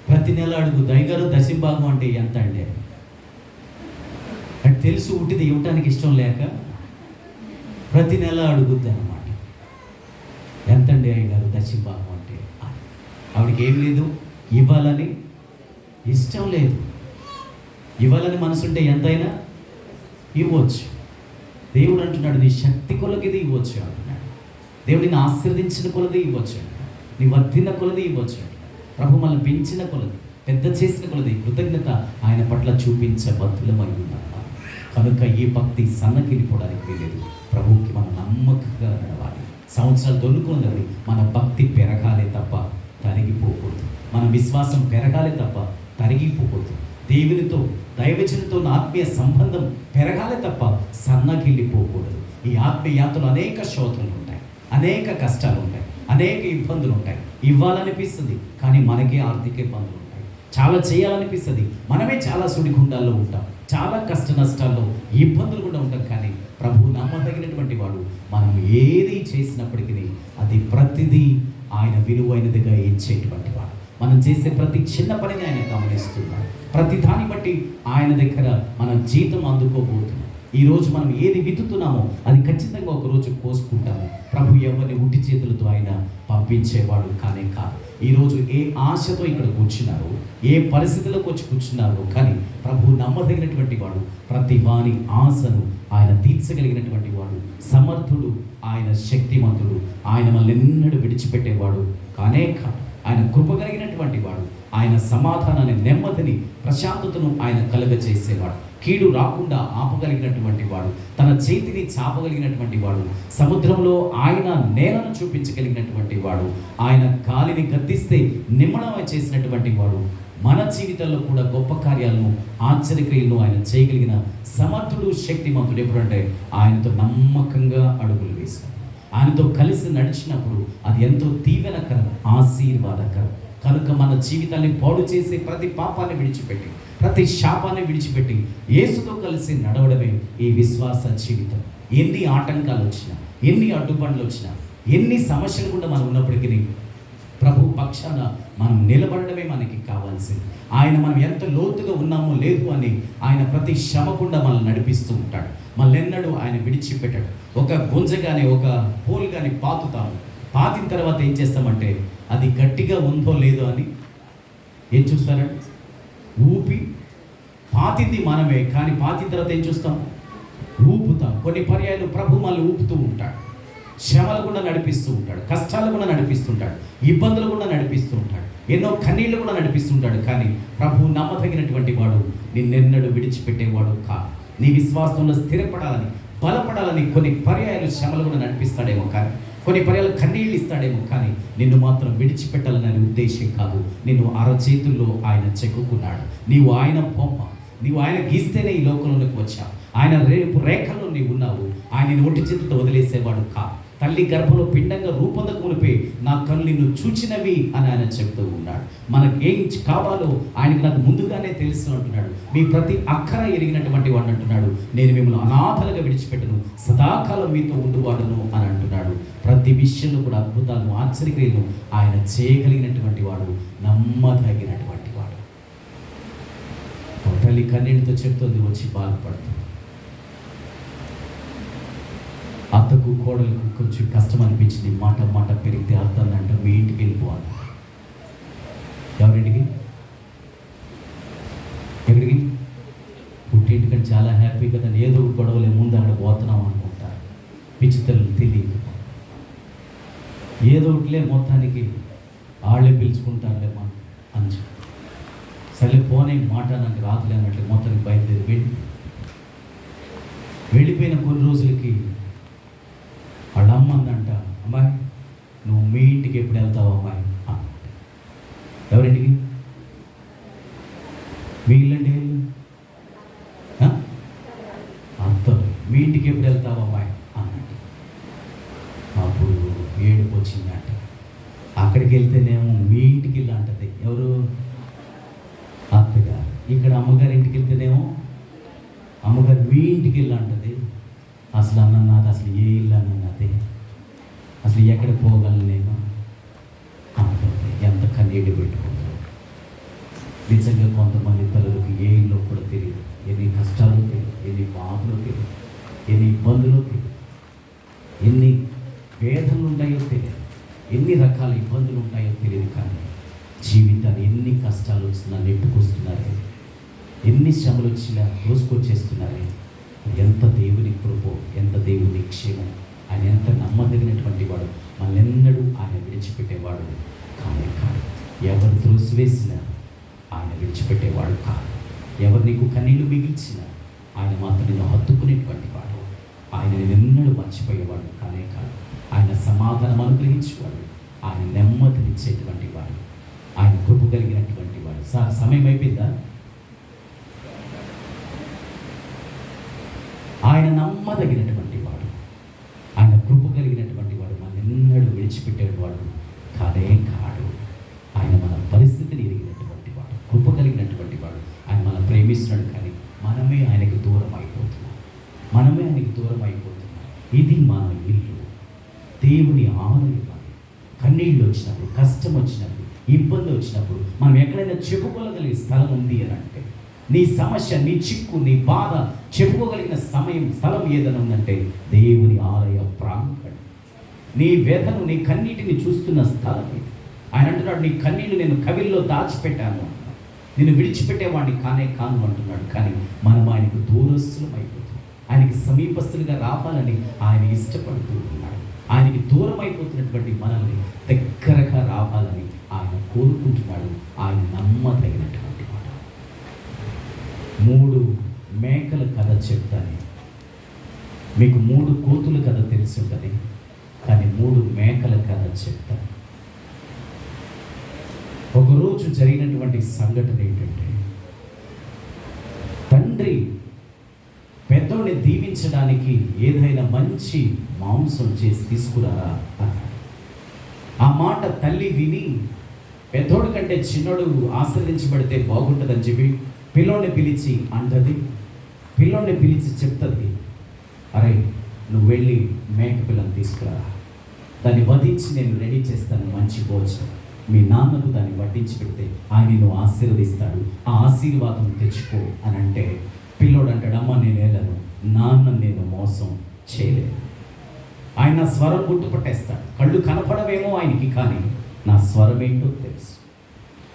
ప్రతి నెల అడుగు దయగారు దశంభాగం అంటే ఎంత అండి అంటే తెలుసు, ఉట్టిది ఇవ్వటానికి ఇష్టం లేక ప్రతి నెల అడుగుద్ది అనమాట. ఎంతండి అయ్యగారు దశంభాగం అంటే? ఆవిడకి ఏం లేదు, ఇవ్వాలని ఇష్టం లేదు. ఇవ్వాలని మనసుంటే ఎంతైనా ఇవ్వచ్చు. దేవుడు అంటున్నాడు, నీ శక్తి కొలది ఇది ఇవ్వచ్చు అంటున్నాడు. దేవుడిని ఆశీర్వదించిన కొలది ఇవ్వచ్చు అంటున్నాడు, నీ వర్ధిన కొలది ఇవ్వచ్చు అంటున్నాడు. ప్రభు మనల్ని పెంచిన కొలది, పెద్ద చేసిన కొలది కృతజ్ఞత ఆయన పట్ల చూపించబద్ధులమై ఉన్నాం. కనుక ఈ భక్తి సన్నగిలిపోవడానికి వీలేదు. ప్రభువుకి మనం నమ్మకంగా నడవాలి. సంవత్సరాలు దొరుకున్నది మన భక్తి పెరగాలే తప్ప తరిగిపోకూడదు. మన విశ్వాసం పెరగాలే తప్ప తరిగిపోకూడదు. దేవునితో, దైవజనుతో ఆత్మీయ సంబంధం పెరగాలే తప్ప సన్నగిల్లిపోకూడదు. ఈ ఆత్మీయ యాత్రలో అనేక శోధనలు ఉంటాయి, అనేక కష్టాలు ఉంటాయి, అనేక ఇబ్బందులు ఉంటాయి. ఇవ్వాలనిపిస్తుంది కానీ మనకే ఆర్థిక ఇబ్బందులు ఉంటాయి. చాలా చేయాలనిపిస్తుంది, మనమే చాలా సుడిగుండాల్లో ఉంటాం, చాలా కష్ట నష్టాల్లో ఇబ్బందులు కూడా ఉంటాం. కానీ ప్రభు నమ్మదగినటువంటి వాడు. మనం ఏది చేసినప్పటికీ అది ప్రతిదీ ఆయన విలువైనదిగా ఎంచేటువంటి వాడు. మనం చేసే ప్రతి చిన్న పనిని ఆయన గమనిస్తున్నాడు. ప్రతి దాన్ని బట్టి ఆయన దగ్గర మనం జీతం అందుకోబోతున్నాం. ఈరోజు మనం ఏది విత్తుతున్నామో అది ఖచ్చితంగా ఒకరోజు కోసుకుంటాము. ప్రభు ఎవరిని ఉట్టి చేతులతో ఆయన పంపించేవాడు కానే కాదు. ఈరోజు ఏ ఆశతో ఇక్కడ కూర్చున్నారు, ఏ పరిస్థితులకు వచ్చి కూర్చున్నారు, కానీ ప్రభు నమ్మదగినటువంటి వాడు. ప్రతి వాని ఆశను ఆయన తీర్చగలిగినటువంటి వాడు, సమర్థుడు, ఆయన శక్తిమంతుడు. ఆయన మనల్ని ఎన్నడూ విడిచిపెట్టేవాడు కానే కాదు. ఆయన కృప కలిగినటువంటి వాడు. ఆయన సమాధానాన్ని, నెమ్మదిని, ప్రశాంతతను ఆయన కలుగజేసేవాడు. కీడు రాకుండా ఆపగలిగినటువంటి వాడు, తన చేతిని చాపగలిగినటువంటి వాడు, సముద్రంలో ఆయన నేలను చూపించగలిగినటువంటి వాడు, ఆయన గాలిని గద్దిస్తే నిమ్మడమై చేసినటువంటి వాడు. మన జీవితంలో కూడా గొప్ప కార్యాలను, ఆశ్చర్యక్రియలను ఆయన చేయగలిగిన సమర్థుడు, శక్తిమంతుడు. ఎప్పుడంటే ఆయనతో నమ్మకంగా అడుగులు వేశాడు, ఆయనతో కలిసి నడిచినప్పుడు అది ఎంతో దీవెనకరం, ఆశీర్వాదకరం. కనుక మన జీవితాన్ని పాడు చేసే ప్రతి పాపాన్ని విడిచిపెట్టి, ప్రతి శాపాన్ని విడిచిపెట్టి యేసుతో కలిసి నడవడమే ఈ విశ్వాస జీవితం. ఎన్ని ఆటంకాలు వచ్చినా, ఎన్ని అడ్డుబండ్లు వచ్చినా, ఎన్ని సమస్యలు కూడా మనం ఉన్నప్పటికీ ప్రభు పక్షాన మనం నిలబడడమే మనకి కావాల్సింది. ఆయన మనం ఎంత లోతుగా ఉన్నామో లేదు అని ఆయన ప్రతి శ్రమ కూడా మనల్ని నడిపిస్తూ ఉంటాడు. మనల్నెన్నడూ ఆయన విడిచిపెట్టాడు. ఒక గుంజ కానీ, ఒక పోల్ కానీ పాతుతాము. పాతిన తర్వాత ఏం చేస్తామంటే అది గట్టిగా ఉందో లేదో అని ఏం చూస్తారండి? ఊపి, పాతింది మనమే కానీ పాతిన తర్వాత ఏం చూస్తాం? ఊపుతాం. కొన్ని పర్యాయాలు ప్రభు మనల్ని ఊపుతూ ఉంటాడు, శ్రమలు కూడా నడిపిస్తూ ఉంటాడు, కష్టాలు కూడా నడిపిస్తుంటాడు, ఇబ్బందులు కూడా నడిపిస్తూ ఉంటాడు, ఎన్నో కన్నీళ్లు కూడా నడిపిస్తుంటాడు. కానీ ప్రభు నమ్మదగినటువంటి వాడు, నిన్నెన్నడూ విడిచిపెట్టేవాడు కాదు. నీ విశ్వాసంలో స్థిరపడాలని, బలపడాలని కొన్ని పర్యాయాలు శ్రమలు కూడా నడిపిస్తాడేమో, కానీ కొన్ని పర్యాలు కన్నీళ్ళు ఇస్తాడేమో, కానీ నిన్ను మాత్రం విడిచిపెట్టాలనే ఉద్దేశం కాదు. నిన్ను అరచేతుల్లో ఆయన చెక్కుకున్నాడు. నీవు ఆయన బొమ్మ, నీవు ఆయన గీస్తేనే ఈ లోకంలోకి వచ్చావు. ఆయన రేపు రేఖల్లో నీవు ఉన్నావు. ఆయన ఒంటి చేతితో వదిలేసేవాడు కాదు. తల్లి గర్భంలో పిండంగా రూపొందక మునిపే నా కళ్ళు నిన్ను చూచినవి అని ఆయన చెప్తూ ఉన్నాడు. మనకు ఏం కావాలో ఆయనకు నాకు ముందుగానే తెలుసు అంటున్నాడు. మీ ప్రతి అక్కర ఎరిగినటువంటి వాడు అంటున్నాడు, నేను మిమ్మల్ని అనాథలుగా విడిచిపెట్టను, సదాకాలం మీతో ఉండువాడును అని అంటున్నాడు. ప్రతి విషయంలో కూడా అద్భుతాలను, ఆశ్చర్యక్రియలను ఆయన చేయగలిగినటువంటి వాడు, నమ్మదగినటువంటి వాడు. తల్లి కన్నీటితో చెప్తుంది, వచ్చి బాధపడుతుంది. అత్తకు కోడలకు కొంచెం కష్టం అనిపించింది. మాట పెరిగితే అత్తాన్ని అంట మీ ఇంటికి వెళ్ళిపోవాలి. ఎవరింటికి? ఎక్కడికి? పుట్టింటికంటే చాలా హ్యాపీ కదా, ఏదో గొడవలే, ముందు అక్కడ పోతున్నాం అనుకుంటారు. పిచ్చితల్లు తెలియదు, ఏదో ఒకటిలే మొత్తానికి వాళ్ళే పిలుచుకుంటారులే మనం అని సరే పోనే మాట నాకు రాదులే అన్నట్లు మొత్తానికి బయలుదేరి వెళ్ళిపోయిన కొన్ని రోజులకి వాళ్ళ అమ్మ అందంట, అమ్మాయి నువ్వు మీ ఇంటికి ఎప్పుడు వెళ్తావు అమ్మాయి? ఎవరింటికి? మీ ఇల్లండి అంత మీ ఇంటికి ఎప్పుడు వెళ్తావు అమ్మాయి అన్నట్టు. అప్పుడు ఏడుపు వచ్చిందంట. అక్కడికి వెళ్తేనేమో మీ ఇంటికి ఇల్లు అంటది ఎవరు? అత్తగారు. ఇక్కడ అమ్మగారి ఇంటికి వెళ్తేనేమో అమ్మగారు మీ ఇంటికి ఇల్లు అంటది. అసలు అన్నది అసలు ఏ ఇల్లు అన్నది, అసలు ఎక్కడికి పోగలను నేను అంటుంది. ఎంత కన్నీళ్ళు పెట్టుకుంటారు. నిజంగా కొంతమంది తల్లులకు ఏ ఇల్లు కూడా తెలియదు, ఎన్ని కష్టాలు తెలియదు, ఎన్ని బాధలు తెలియదు, ఎన్ని ఇబ్బందులు తెలియదు, ఎన్ని వేదనలు ఉంటాయో తెలియదు, ఎన్ని రకాల ఇబ్బందులు ఉంటాయో తెలియదు. కానీ జీవితాన్ని ఎన్ని కష్టాలు వచ్చినా నెట్టుకొస్తున్నారే, ఎన్ని శ్రమలు వచ్చినా రోజుకొచ్చేస్తున్నారే. ఎంత దేవుని కృపో, ఎంత దేవుని క్షేమం. ఆయన ఎంత నమ్మదగినటువంటి వాడు. మనెన్నడూ ఆయన విడిచిపెట్టేవాడు కానీ కాదు. ఎవరు త్రోసివేసినా ఆయన విడిచిపెట్టేవాడు కాదు. ఎవరు నీకు కన్నీళ్లు మిగిల్చినా ఆయన మాత్రం నిన్ను హత్తుకునేటువంటి వాడు. ఆయన నిన్నడు మర్చిపోయేవాడు కానే కాదు. ఆయన సమాధానం అనుగ్రహించేవాడు, ఆయన నెమ్మదినిచ్చేటువంటి వాడు, ఆయన కృప కలిగినటువంటి వాడు. సమయం అయిపోయిందా? ఆయన నమ్మదగినటువంటి వాడు, ఆయన కృప కలిగినటువంటి వాడు, మనెన్నడూ విడిచిపెట్టేవాడు కానే కాడు. ఆయన మన పరిస్థితిని ఎరిగినటువంటి వాడు, కృప కలిగినటువంటి వాడు. ఆయన మనం ప్రేమిస్తున్నాడు, కానీ మనమే ఆయనకి దూరం అయిపోతున్నాం. మనమే ఆయనకి దూరం అయిపోతున్నాం. ఇది మన ఇల్లు, దేవుని ఆలయం. కన్నీళ్ళు వచ్చినప్పుడు, కష్టం వచ్చినప్పుడు, ఇబ్బంది వచ్చినప్పుడు మనం ఎక్కడైనా చెప్పుకోగలిగే స్థలం ఉంది అని అంటే, నీ సమస్య, నీ చిక్కు, నీ బాధ చెప్పుకోగలిగిన స్థలం ఏదైనా ఉందంటే దేవుని ఆలయ ప్రాంగణం. నీ వ్యధను, నీ కన్నీటిని చూస్తున్న స్థలం ఇది. ఆయన అంటున్నాడు, నీ కన్నీళ్ళు నేను కవిల్లో దాచిపెట్టాను, నేను విడిచిపెట్టేవాడిని కానే కాను అంటున్నాడు. కానీ మనం ఆయనకు దూరస్తులం అయిపోతున్నాం. ఆయనకి సమీపస్తులుగా రావాలని ఆయన ఇష్టపడుతూ ఉన్నాడు. ఆయనకి దూరం అయిపోతున్నటువంటి మనల్ని దగ్గరగా రావాలని ఆయన కోరుకుంటున్నాడు. ఆయన నమ్మదగినటువంటి వాడు. 3 మేకల కథ చెప్తాను మీకు. 3 కోతుల కథ తెలిసి ఉంటుంది, కానీ 3 మేకల కథ చెప్తాను. ఒకరోజు జరిగినటువంటి సంఘటన ఏంటంటే, తండ్రి పెద్దోడిని దీవించడానికి ఏదైనా మంచి మాంసం చేసి తీసుకురారా అన్నాడు. ఆ మాట తల్లి విని, పెద్దోడి కంటే చిన్నోడు ఆశ్రయించబడితే బాగుంటుందని చెప్పి పిల్లోడిని పిలిచి అంటది. పిల్లోడిని పిలిచి చెప్తుంది, అరే నువ్వు వెళ్ళి మేక పిల్లని తీసుకురా, దాన్ని వధించి నేను రెడీ చేస్తాను మంచి భోజనం, మీ నాన్నకు దాన్ని వడ్డించి పెడితే ఆయన నువ్వు ఆశీర్వదిస్తాడు, ఆ ఆశీర్వాదం తెచ్చుకో అని అంటే, పిల్లోడు అంటాడు, అమ్మ నేను వెళ్ళను, నాన్న నేను మోసం చేయలేదు. ఆయన నా స్వరం గుర్తుపట్టేస్తాడు. కళ్ళు కనపడవేమో ఆయనకి, కానీ నా స్వరం ఏంటో తెలుసు.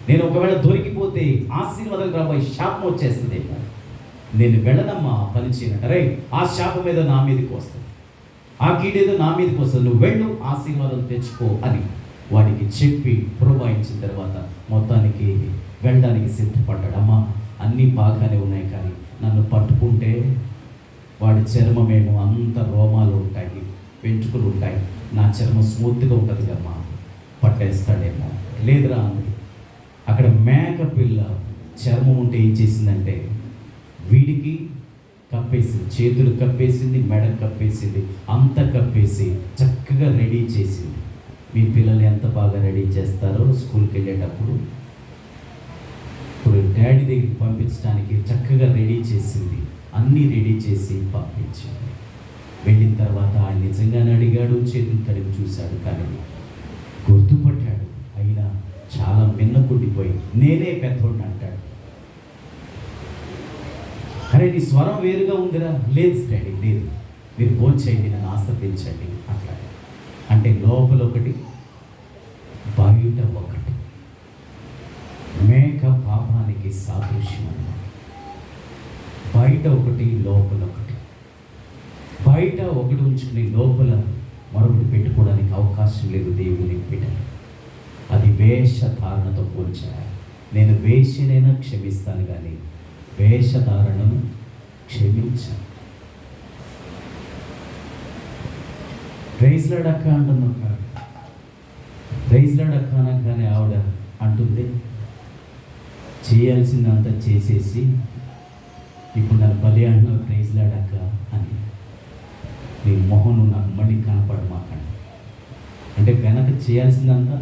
నేను ఒకవేళ దొరికిపోతే ఆశీర్వాదం రాబోయే శాపం వచ్చేస్తుందేమో, నేను వెళ్ళనమ్మా పని చేయనట్టు. రే ఆ శాపం ఏదో నా మీదకి వస్తుంది, ఆ కీడేదో నా మీదకి వస్తుంది, నువ్వు వెళ్ళు ఆశీర్వాదం తెచ్చుకో అని వాడికి చెప్పి పురమాయించిన తర్వాత మొత్తానికి వెళ్ళడానికి సిద్ధపడ్డాడు. అమ్మ అన్నీ బాగానే ఉన్నాయి, కానీ నన్ను పట్టుకుంటే వాడి చర్మమేమో అంత రోమాలు ఉంటాయి, వెంట్రుకలు ఉంటాయి, నా చర్మం స్మూత్గా ఉంటుంది కమ్మా, పట్టేస్తాడేమో. లేదురా అంది. అక్కడ మేక పిల్ల చర్మం ఉంటే ఏం చేసిందంటే, వీడికి కప్పేసింది, చేతులు కప్పేసింది, మెడ కప్పేసింది, అంత కప్పేసి చక్కగా రెడీ చేసింది. మీ పిల్లల్ని ఎంత బాగా రెడీ చేస్తారో స్కూల్కి వెళ్ళేటప్పుడు. ఇప్పుడు డాడీ దగ్గరికి పంపించడానికి చక్కగా రెడీ చేసింది, అన్నీ రెడీ చేసి పంపించింది. వెళ్ళిన తర్వాత ఆయన నిజంగానే అడిగాడు, చేతులు తడిగి చూశాడు, కానీ గుర్తుపట్టాడు. అయినా చాలా మిన్నకుండిపోయి నేనే పెద్దోడిని అంటాడు. అరే నీ స్వరం వేరుగా ఉందిరా. లేదు డాడీ లేదు, మీరు భోజనం చేయండి, నన్ను ఆస్వాదించండి అట్లా. అంటే లోపల ఒకటి, బయట ఒకటి. మేక పాపానికి సాదృశ్యం అన్నమాట. బయట ఒకటి, లోపల ఒకటి. బయట ఒకటి ఉంచుకుని లోపల మరొకటి పెట్టుకోవడానికి అవకాశం లేదు దేవునికి బిడ్డలు. అది వేషధారణతో పోల్చారు. నేను వేశ్యనైనా క్షమిస్తాను కానీ వేషధారణను క్షమించాను. ప్రైజ్ లార్డ్ అక్క అంటుంది. ఒక ప్రైజ్ లార్డ్ అక్క అనగానే ఆవిడ అంటుంది, చేయాల్సిందంతా చేసేసి ఇప్పుడు నాకు బలి అంటున్నావు ప్రైజ్ లార్డ్ అక్క అని. నీ మొహం నాకు మళ్ళీ కనపడమాకండి అంటే వెనక చేయాల్సిందంతా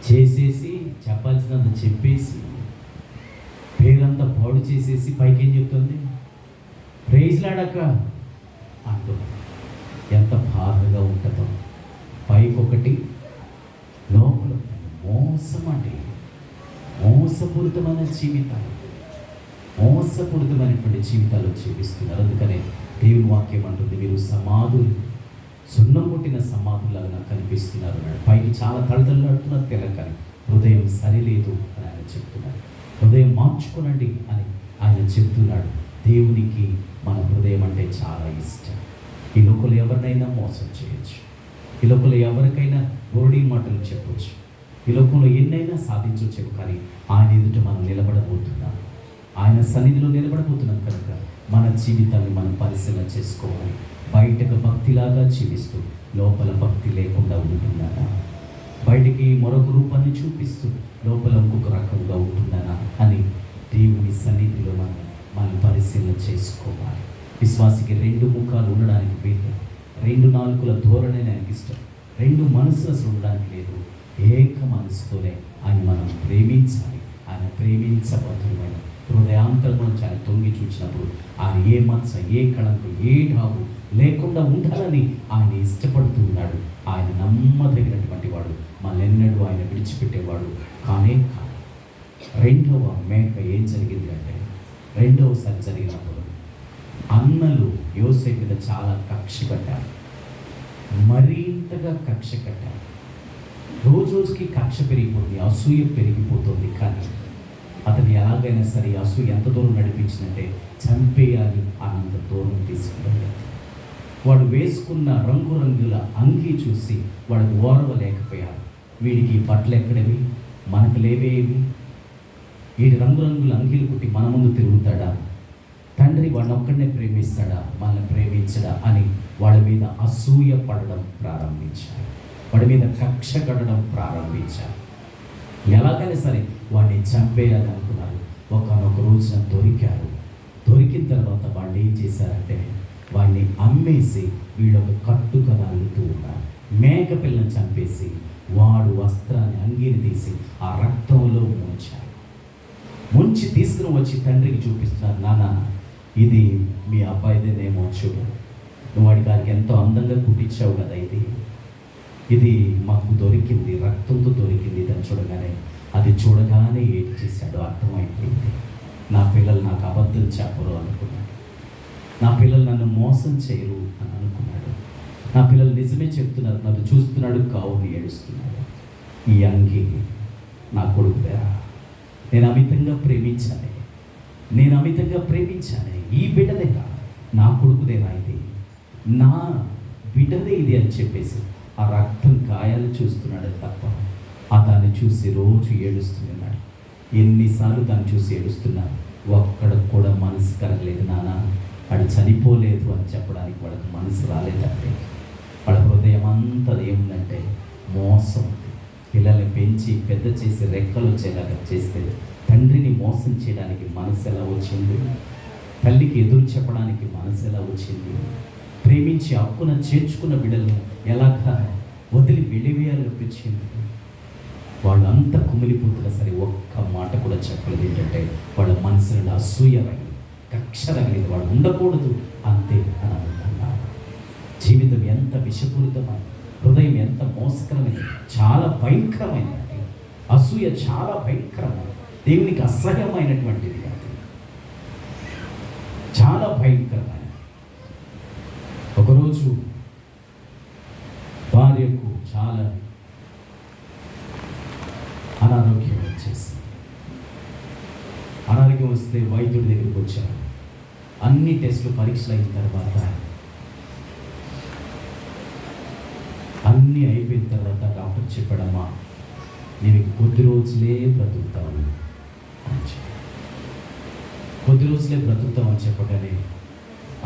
చేసేసి చెప్పాల్సినంత చెప్పేసి పేరంతా పాడు చేసేసి పైకి ఏం చెప్తుంది, ప్రైజ్ లార్డ్ అక్క అంటుంది. ఎంత బాధగా ఉంటుందో. పైకి ఒకటి లోపల మోసం అంటే మోసపూరితమైన జీవితాలు, మోసపూరితమైనటువంటి జీవితాలు జీవిస్తున్నారు. అందుకనే దేవుని వాక్యం అంటుంది, మీరు సమాధులు సున్నం కొట్టిన సమాధులాగా నాకు కనిపిస్తున్నారు అన్నాడు. పైకి చాలా తడతలాడుతున్నారు తెలకని, హృదయం సరిలేదు అని ఆయన చెప్తున్నాడు. హృదయం మార్చుకోనండి అని ఆయన చెప్తున్నాడు. దేవునికి మన హృదయం అంటే చాలా ఇష్టం. ఈ లోకంలో ఎవరినైనా మోసం చేయొచ్చు, ఈ లోకంలో ఎవరికైనా బోర్డీ మాటలు చెప్పొచ్చు, ఈ లోకంలో ఎన్నైనా సాధించవచ్చు. కానీ ఆయన ఎదుట మనం నిలబడబోతున్నాం, ఆయన సన్నిధిలో నిలబడబోతున్నాం కనుక మన జీవితాన్ని మనం పరిశీలన చేసుకోవాలి. బయటకు భక్తిలాగా జీవిస్తూ లోపల భక్తి లేకుండా ఉంటున్నానా, బయటికి మరొక రూపాన్ని చూపిస్తూ లోపల ఇంకొక రకంగా ఉంటున్నానా అని దేవుని సన్నిధిలో మనం పరిశీలన చేసుకోవాలి. విశ్వాసికి రెండు ముఖాలు ఉండడానికి వీలు, రెండు నాలుకల ధోరణి ఆయనకి ఇష్టం, రెండు మనసులు అసలు ఉండడానికి లేదు. ఏక మనసుతోనే ఆయన మనం ప్రేమించాలి. ఆయన ప్రేమించబోతున్న హృదయాంతరం చాలా తొంగి చూసినప్పుడు ఆయన ఏ మత్స, ఏ కళంకు, ఏ డాగు లేకుండా ఉండాలని ఆయన ఇష్టపడుతూ ఉన్నాడు. ఆయన నమ్మదగినటువంటి వాడు, మనెన్నడూ ఆయన విడిచిపెట్టేవాడు కానే కాదు. రెండవ మేక ఏం జరిగింది అంటే, రెండవసారి జరిగినప్పుడు అన్నలు యోసేపు మీద చాలా కక్ష కట్టారు, మరింతగా కక్ష కట్టారు. రోజు రోజుకి కక్ష పెరిగిపోతుంది, అసూయ పెరిగిపోతుంది. కానీ అతను ఎలాగైనా సరే అసూయ ఎంత దూరం నడిపించిందంటే చంపేయాలి అన్నంత దూరం తీసుకెళ్ళాలి. వాడు వేసుకున్న రంగురంగుల అంగీ చూసి వాడు ఓర్వలేకపోయారు. వీడికి బట్టలు ఎక్కడవి, మనకు లేవేవి, వీడి రంగురంగుల అంగీలు కుట్టి మన ముందు తిరుగుతాడా, తండ్రి వాడిని ఒక్కడనే ప్రేమిస్తాడా, మనల్ని ప్రేమించడా అని వాడి మీద అసూయ పడడం ప్రారంభించారు, వాడి మీద కక్ష కట్టడం ప్రారంభించారు. ఎలాగైనా సరే వాడిని చంపేయాలి అనుకున్నారు. ఒకనొక రోజున దొరికారు. దొరికిన తర్వాత వాళ్ళు ఏం చేశారంటే వాడిని అమ్మేసి వీళ్ళొక కట్టుకథ అల్లుతూ ఉన్నారు. మేక పిల్లని చంపేసి వాడు వస్త్రాన్ని అంగీని తీసి ఆ రక్తంలో ముంచి తీసుకుని వచ్చి తండ్రికి చూపిస్తున్నారు. నాన్న, ఇది మీ అబ్బాయిదేనేమో చూడు, నువ్వు వాడికి ఎంతో అందంగా కుట్టించావు కదా, ఇది మాకు దొరికింది, రక్తంతో దొరికింది. దాన్ని చూడగానే అది చూడగానే ఏటి చేశాడు, అర్థమైపోయింది. నా పిల్లలు నాకు అబద్ధం చెప్పరు అనుకున్నాడు, నా పిల్లలు నన్ను మోసం చేయరు అని అనుకున్నాడు. నా పిల్లలు నిజమే చెప్తున్నారు, నన్ను చూస్తున్నాడు కావుని ఏడుస్తున్నాడు. ఈ అంగి నా కొడుకుదేరా, నేను అమితంగా ప్రేమించాను, ఈ బిడ్డదేరా, నా కొడుకుదేరా, ఇది నా బిడ్డదే ఇది అని చెప్పేసి ఆ రక్తం గాయాలు చూస్తున్నాడు తప్ప ఆ దాన్ని చూసి రోజు ఏడుస్తున్నాడు. ఎన్నిసార్లు దాన్ని చూసి ఏడుస్తున్నాడు, ఒక్కడ కూడా మనసు కలగలేదు. నాన్న, వాడు చనిపోలేదు అని చెప్పడానికి వాడికి మనసు రాలేదంటే వాళ్ళ హృదయం అంతా ఏముందంటే మోసం. పిల్లల్ని పెంచి పెద్ద చేసి రెక్కలు వచ్చేలాగా చేస్తే తండ్రిని మోసం చేయడానికి మనసు ఎలా వచ్చింది, తల్లికి ఎదురు చెప్పడానికి మనసు ఎలా వచ్చింది, ప్రేమించి హక్కున చేర్చుకున్న బిడ్డలను ఎలాగా వదిలి వెలివేయాలనిపించింది. వాళ్ళు అంత కుమిలిపోతున్నా సరే ఒక్క మాట కూడా చెప్పలేదు. ఏంటంటే వాళ్ళ మనసులో అసూయ రగిలి, కక్ష రగిలింది, వాళ్ళు ఉండకూడదు అంతే అని అనుకున్నారు. జీవితం ఎంత విషపూరితమైన, హృదయం ఎంత మోసకరమైనది, చాలా భయంకరమైనది. అసూయ చాలా భయంకరమైనది, దేవునికి అసహ్యమైనటువంటిది, అది చాలా భయంకరమైనది. ఒకరోజు భార్యకు చాలా అనారోగ్యం వచ్చేసి, అనారోగ్యం వస్తే వైద్యుడి దగ్గరికి వచ్చారు. అన్ని టెస్టులు పరీక్షలు అయిన తర్వాత, అన్నీ అయిపోయిన తర్వాత డాక్టర్ చెప్పాడమ్మా, నేను కొద్ది రోజులే బ్రతుకుతాను అని చెప్పి, కొద్ది రోజులే బ్రతుకుతామని చెప్పగానే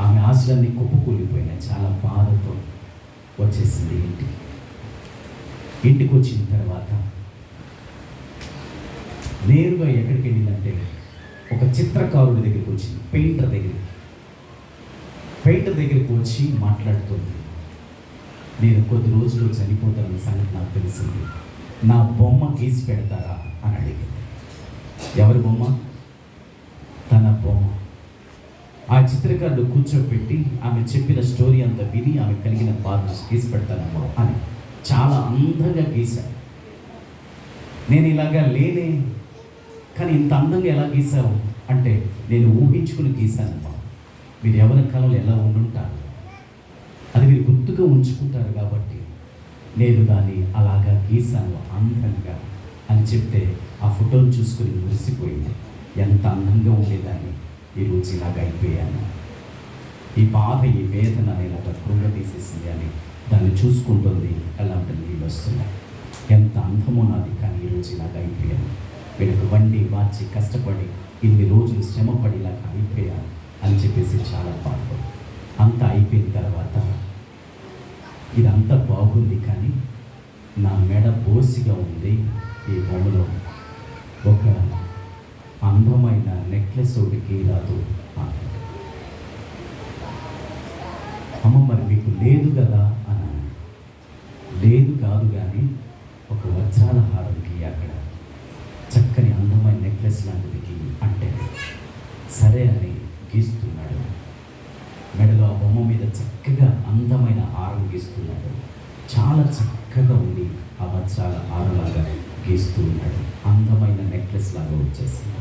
ఆమె ఆశలన్నీ కుప్పకూలిపోయినాయి. చాలా బాధతో వచ్చేసింది ఇంటికి. ఇంటికి వచ్చిన తర్వాత నేరుగా ఎక్కడికి వెళ్ళిందంటే ఒక చిత్రకారుడి దగ్గరికి వచ్చింది, పెయింటర్ దగ్గరికి వచ్చి మాట్లాడుతుంది. నేను కొద్ది రోజులు చనిపోతానన్న సంగతి నాకు తెలిసింది, నా బొమ్మ గీసి పెడతారా అని అడిగింది. ఎవరి బొమ్మ? తన బొమ్మ. ఆ చిత్రకారుడు కూర్చోబెట్టి ఆమె చెప్పిన స్టోరీ అంతా విని ఆమె కలిగిన బాధ గీసి పెడతానమ్మా అని చాలా అందంగా గీశాడు. నేను ఇలాగా లేనే, కానీ ఇంత అందంగా ఎలా గీసావు అంటే నేను ఊహించుకుని గీశానమ్మా. మీరు ఎవరి కాలంలో ఎలా ఉండుంటారు, అది మీరు గుర్తుగా ఉంచుకుంటారు కాబట్టి నేను దాన్ని అలాగా గీశాను అందంగా అని చెప్తే ఆ ఫోటోలు చూసుకుని మురిసిపోయింది. ఎంత అందంగా ఉండేదాన్ని, ఈరోజు ఇలాగ అయిపోయాను, ఈ బాధ ఈ వేదన నేను ఒక కృంగ తీసేసింది అని దాన్ని చూసుకుంటుంది. అలాంటి నీళ్ళు వస్తున్నాయి. ఎంత అందమో నాది, కానీ ఈరోజు ఇలాగ అయిపోయాను, వీళ్ళకి వండి వాచి కష్టపడి ఇన్ని రోజులు శ్రమపడి ఇలాగ అయిపోయాను అని చెప్పేసి చాలా బాధపడు. అంతా అయిపోయిన తర్వాత ఇదంతా బాగుంది, కానీ నా మెడ బోసిగా ఉంది. ఈ బొమ్మలో ఒక అందమైన నెక్లెస్ ఒకటికి రాదు. అమ్మ మరి మీకు లేదు కదా అన్నాను. లేదు కాదు, కానీ ఒక వజ్రాల హారంకి అక్కడ చక్కని అందమైన నెక్లెస్ లాంటిది అంటే సరే అని గీస్తున్నాడు. మెడలో ఆ బొమ్మ మీద చక్కగా అందమైన హారం గీస్తున్నాడు. చాలా చక్కగా ఉంది. ఆ వజ్రాల హారంలాగా గీస్తూ ఉన్నాడు. అందమైన నెక్లెస్ లాగా వచ్చేసింది.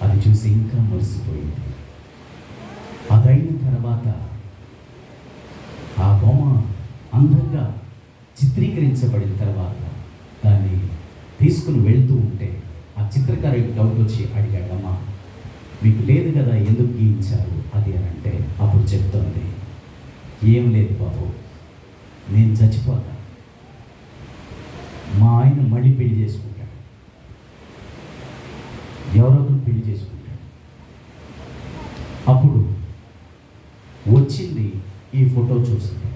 అది చూసి ఇంకా మురిసిపోయింది. అదైన తర్వాత ఆ బొమ్మ అందంగా చిత్రీకరించబడిన తర్వాత దాన్ని తీసుకుని వెళ్తూ ఉంటే ఆ చిత్రకారుడికి డౌట్ వచ్చి అడిగాడమ్మా, మీకు లేదు కదా, ఎందుకు గీయించారు అది అని అంటే అప్పుడు చెప్తోంది, ఏం లేదు బాబు, నేను చచ్చిపోతా, మా ఆయన మళ్ళీ పెళ్లి చేసుకుంటాడు, ఎవరొకరు పెళ్లి చేసుకుంటాడు. అప్పుడు వచ్చింది ఈ ఫోటో చూసింది.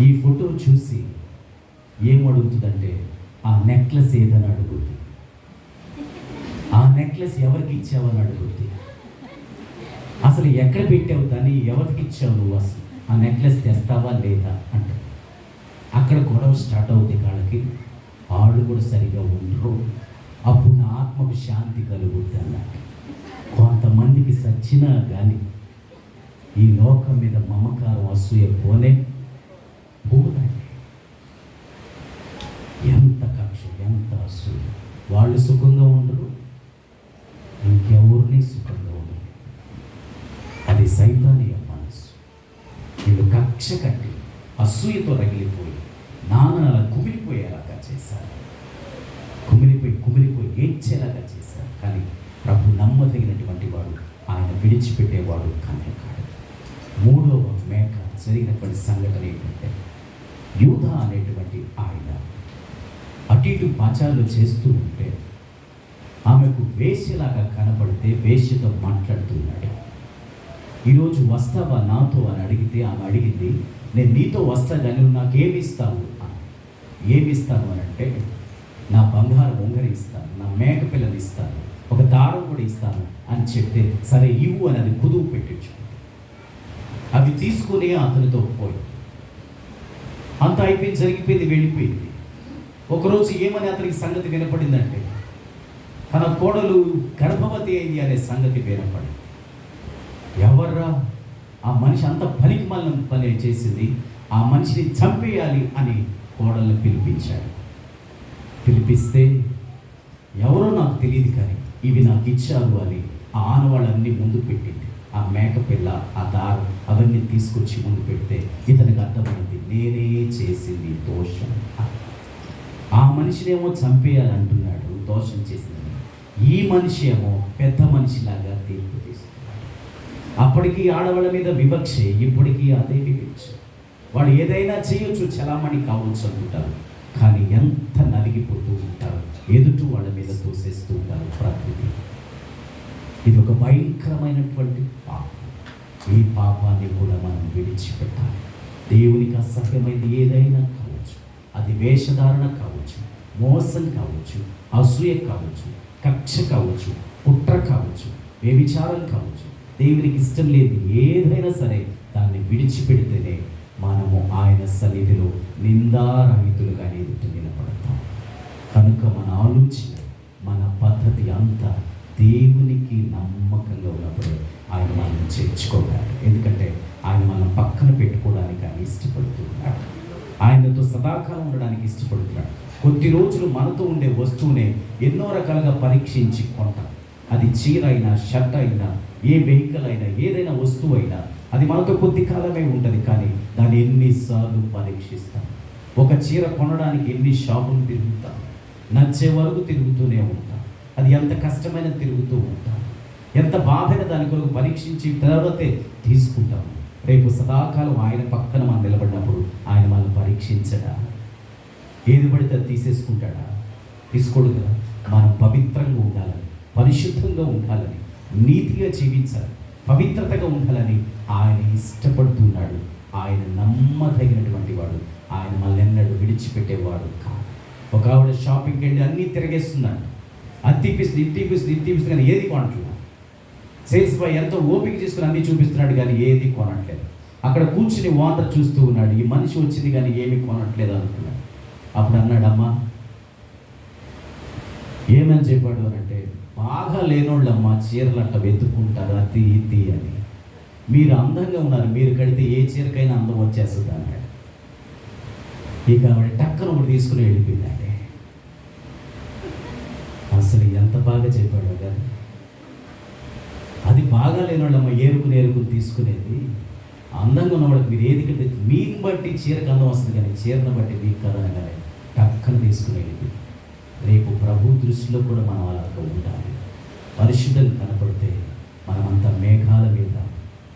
ఈ ఫోటో చూసి ఏమడుగుతుందంటే ఆ నెక్లెస్ ఏదని అడుగుద్ది. ఆ నెక్లెస్ ఎవరికి ఇచ్చావని అడుగుద్ది. అసలు ఎక్కడ పెట్టావు దాన్ని, ఎవరికి ఇచ్చావు నువ్వు, అసలు ఆ నెక్లెస్ తెస్తావా లేదా అంటే అక్కడ గొడవ స్టార్ట్ అవుతుంది. వాళ్ళకి వాళ్ళు కూడా సరిగా ఉండరు. అప్పుడు నా ఆత్మకు శాంతి కలుగుద్ది అన్నట్టు. కొంతమందికి సచ్చినా కానీ ఈ లోకం మీద మమకారం అసూయ పోనే పోదండి. ఎంత కక్ష, ఎంత అసూయ. వాళ్ళు సుఖంగా ఉండరు, ఇంకెవరిని సుఖంగా ఉండరు. అది సైతానీయ మనసు. వీళ్ళు కక్ష కట్టి అసూయతో రగిలిపోయి నాన్న అలా కుమిలిపోయేలాగా చేశారు. కుమిలిపోయి ఏడ్చేలాగా చేశారు. కానీ ప్రభు నమ్మదగినటువంటి వాడు, ఆయన విడిచిపెట్టేవాడు కానీ కాడు. మూడవ మేక జరిగినటువంటి సంఘటన ఏంటంటే యూదా అనేటువంటి ఆయన అటు ఇటు పాచాలు చేస్తూ ఉంటే ఆమెకు వేశ్యలాగా కనపడితే వేశ్యతో మాట్లాడుతున్నాడు. ఈరోజు వస్తావా నాతో అని అడిగితే ఆమె అడిగింది, నేను నీతో వస్తా కానీ నువ్వు నాకేమిస్తావు అని. ఏమిస్తాను అని అంటే నా బంగారం ఉంగరం ఇస్తాను, నా మేక పిల్లని ఇస్తాను, ఒక దారం కూడా ఇస్తాను అని చెప్తే సరే ఇవ్వు అని అది కుదువు పెట్టించు. అవి తీసుకుని అతనితో పోయి అంత అయిపోయింది, జరిగిపోయింది, వెళ్ళిపోయింది. ఒకరోజు ఏమని అతనికి సంగతి వినపడిందంటే తన కోడలు గర్భవతి అయింది అనే సంగతి వినపడింది. ఎవర్రా ఆ మనిషి అంత పనికి మళ్ళీ పని చేసింది, ఆ మనిషిని చంపేయాలి అని కోడల్ని పిలిపించాడు. పిలిపిస్తే ఎవరో నాకు తెలియదు కానీ ఇవి నాకు ఇచ్చారు అని ఆ ఆనవాళ్ళన్నీ ముందు పెట్టింది. ఆ మేకపిల్ల, ఆ దారం అవన్నీ తీసుకొచ్చి ముందు పెడితే ఇతనికి అర్థమైంది, నేనే చేసింది దోషం. ఆ మనిషినేమో చంపేయాలంటున్నాడు దోషం చేసిందని, ఈ మనిషి ఏమో పెద్ద మనిషిలాగా తీర్పు తీస్తున్నాడు. అప్పటికి ఆడవాళ్ళ మీద వివక్ష, ఇప్పటికీ అదే వివక్ష. వాళ్ళు ఏదైనా చేయొచ్చు, చలామణి కావచ్చు అనుకుంటారు. కానీ ఎంత నలిగిపోతూ ఉంటారు, ఎదుటి వాళ్ళ మీద తోసేస్తూ ఉంటారు ప్రకృతి. ఇది ఒక భయంకరమైనటువంటి పాపం. ఈ పాపాన్ని కూడా మనం విడిచిపెట్టాలి. దేవునికి అసహ్యమైనది ఏదైనా కావచ్చు, అది వేషధారణ కావచ్చు, మోసం కావచ్చు, అసూయ కావచ్చు, కక్ష కావచ్చు, కుట్ర కావచ్చు, వ్యభిచారం కావచ్చు. దేవునికి ఇష్టం లేదు ఏదైనా సరే దాన్ని విడిచిపెడితేనే మనము ఆయన సన్నిధిలో నిందారహితులుగా ఎదుట నిలబడతాం. కనుక మన ఆలోచన, మన పద్ధతి అంతా దేవునికి నమ్మకంగా ఉన్నప్పుడు ఆయన మనల్ని చేర్చుకోగలడు. ఎందుకంటే ఆయన మనం పక్కన పెట్టుకోవడానికి ఆయన ఇష్టపడుతున్నాడు. ఆయనతో సదాకాలం ఉండడానికి ఇష్టపడుతున్నాడు. కొద్ది రోజులు మనతో ఉండే వస్తువునే ఎన్నో రకాలుగా పరీక్షించి కొంటాం. అది చీర అయినా, షర్ట్ అయినా, ఏ వెహికల్ అయినా, ఏదైనా వస్తువు అయినా అది మనతో కొద్ది కాలమే ఉంటుంది. కానీ దాన్ని ఎన్నిసార్లు పరీక్షిస్తాం. ఒక చీర కొనడానికి ఎన్ని షాపులు తిరుగుతాం, నచ్చే వరకు తిరుగుతూనే ఉంటాం. అది ఎంత కష్టమైన తిరుగుతూ ఉంటాం, ఎంత బాధైన దాని కొరకు పరీక్షించి తర్వాతే తీసుకుంటాం. రేపు సదాకాలం ఆయన పక్కన మనం నిలబడినప్పుడు ఆయన మనల్ని పరీక్షించడా? ఏది పడితే అది తీసేసుకుంటాడా? తీసుకోడు కదా. మనం పవిత్రంగా ఉండాలని, పరిశుద్ధంగా ఉండాలని, నీతిగా జీవించాలి, పవిత్రతగా ఉండాలని ఆయన ఇష్టపడుతున్నాడు. ఆయన నమ్మదగినటువంటి వాడు. ఆయన మనల్ని ఎన్నడూ విడిచిపెట్టేవాడు కాదు. ఒక ఆవిడ షాపింగ్కి వెళ్ళి అన్నీ తిరిగేస్తున్నాడు. అది తీపిస్తుంది, ఇది తీపిస్తుంది, ఇది తీపిస్తుంది, కానీ ఏది కొనట్లేదు. సేల్స్ బాయ్ ఎంతో ఓపిక చేసుకుని అన్నీ చూపిస్తున్నాడు కానీ ఏది కొనట్లేదు. అక్కడ కూర్చుని ఓనర్ చూస్తూ ఉన్నాడు. ఈ మనిషి వచ్చింది కానీ ఏమీ కొనట్లేదు అనుకున్నాడు. అప్పుడు అన్నాడు, అమ్మా ఏమని చెప్పాడు అని అంటే, బాగా లేనోళ్ళమ్మా చీరలు అట్ట వెతుక్కుంటారు అది ఇది అని. మీరు అందంగా ఉన్నారు, మీరు కడితే ఏ చీరకైనా అందం వచ్చేస్తుంది అన్నాడు. ఇక ఆవిడ టక్కన ఒకటి తీసుకుని వెళ్ళిపోయిందండి. అసలు ఎంత బాగా చెప్పాడు కదా. అది బాగా లేనోళ్ళమ్మ ఏరుకుని తీసుకునేది. అందంగా ఉన్నవాడికి మీరు ఏది కడితే మీకు బట్టి చీరకు అందం వస్తుంది కానీ చీరను బట్టి మీకు కదనగానే టక్కన తీసుకునేది. రేపు ప్రభు దృష్టిలో కూడా మనం అలాగా ఉండాలి. పరిశుద్ధం కనపడితే మనమంతా మేఘాల మీద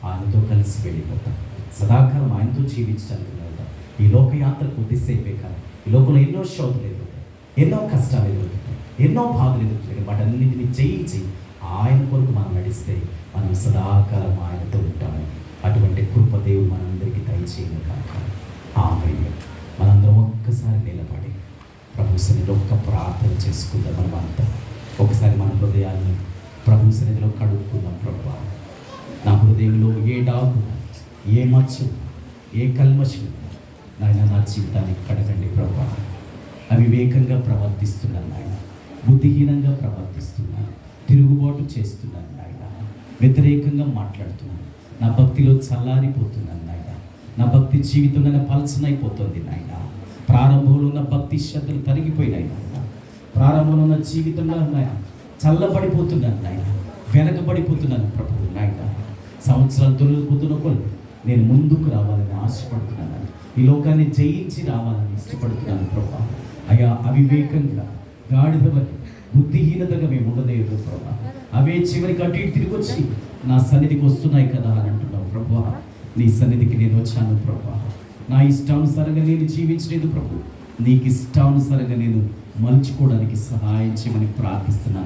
ఆయనతో కలిసి వెళ్ళిపోతాం. సదాకాలం ఆయనతో జీవించడానికి వెళ్తాం. ఈ లోకయాత్ర కొద్దిసేపే కాదు. ఈ లోకంలో ఎన్నో శోధనలు ఎదుగుతాయి, ఎన్నో కష్టాలు ఎదుగుతాయి, ఎన్నో బాధలు ఎదుగుతాయి. వాటన్నిటిని జయించి ఆయన కొరకు మనం నడిస్తే మనం సదాకాలం ఆయనతో ఉంటాము. అటువంటి కృప దేవుడు మనందరికీ దయచేయను కాక. ఆమేన్. మనందరం ఒక్కసారి నిలబడి ప్రభు సన్నిధిలో ఒక్క ప్రార్థన చేసుకుందాం. మనమంతా ఒకసారి మన హృదయాన్ని ప్రభు సన్నిధిలో కడుక్కుందాం. ప్రభువా, నా హృదయంలో ఏ డాగు, ఏ మచ్చు, ఏ కల్మషం నాయన నా జీవితాన్ని కడగండి ప్రభువా. అవివేకంగా ప్రవర్తిస్తున్నాను నాయన, బుద్ధిహీనంగా ప్రవర్తిస్తున్నాను, తిరుగుబాటు చేస్తున్నాను నాయన, వ్యతిరేకంగా మాట్లాడుతున్నాను, నా భక్తిలో చల్లారిపోతున్నాను నాయన, నా భక్తి జీవితంలో పలచనైపోతుంది నాయన. ప్రారంభంలో ఉన్న భక్తి శ్రద్ధలు తరిగిపోయినాయి నాయన. ప్రారంభంలో ఉన్న జీవితంలో నాయన చల్లబడిపోతున్నాను నాయన, వెనకబడిపోతున్నాను ప్రభువు నాయన. సంవత్సరాలు తొలగిపోతున్న కొలు నేను ముందుకు రావాలని ఆశపడుతున్నాను. ఈ లోకాన్ని జయించి రావాలని ఇష్టపడుతున్నాను ప్రభా. అయ్యా, అవివేకంగా గాడిద వలె బుద్ధిహీనతగా మేము ఉండలేదు ప్రభా. అవే చివరికి అటు ఇటు తిరిగి వచ్చి నా సన్నిధికి వస్తున్నాయి కదా అని అంటున్నావు ప్రభా. నీ సన్నిధికి నేను వచ్చాను ప్రభా. నా ఇష్టానుసారంగా నేను జీవించలేదు ప్రభు. నీకు ఇష్టానుసారంగా నేను మలుచుకోవడానికి సహాయం చేయమని ప్రార్థిస్తున్నాను.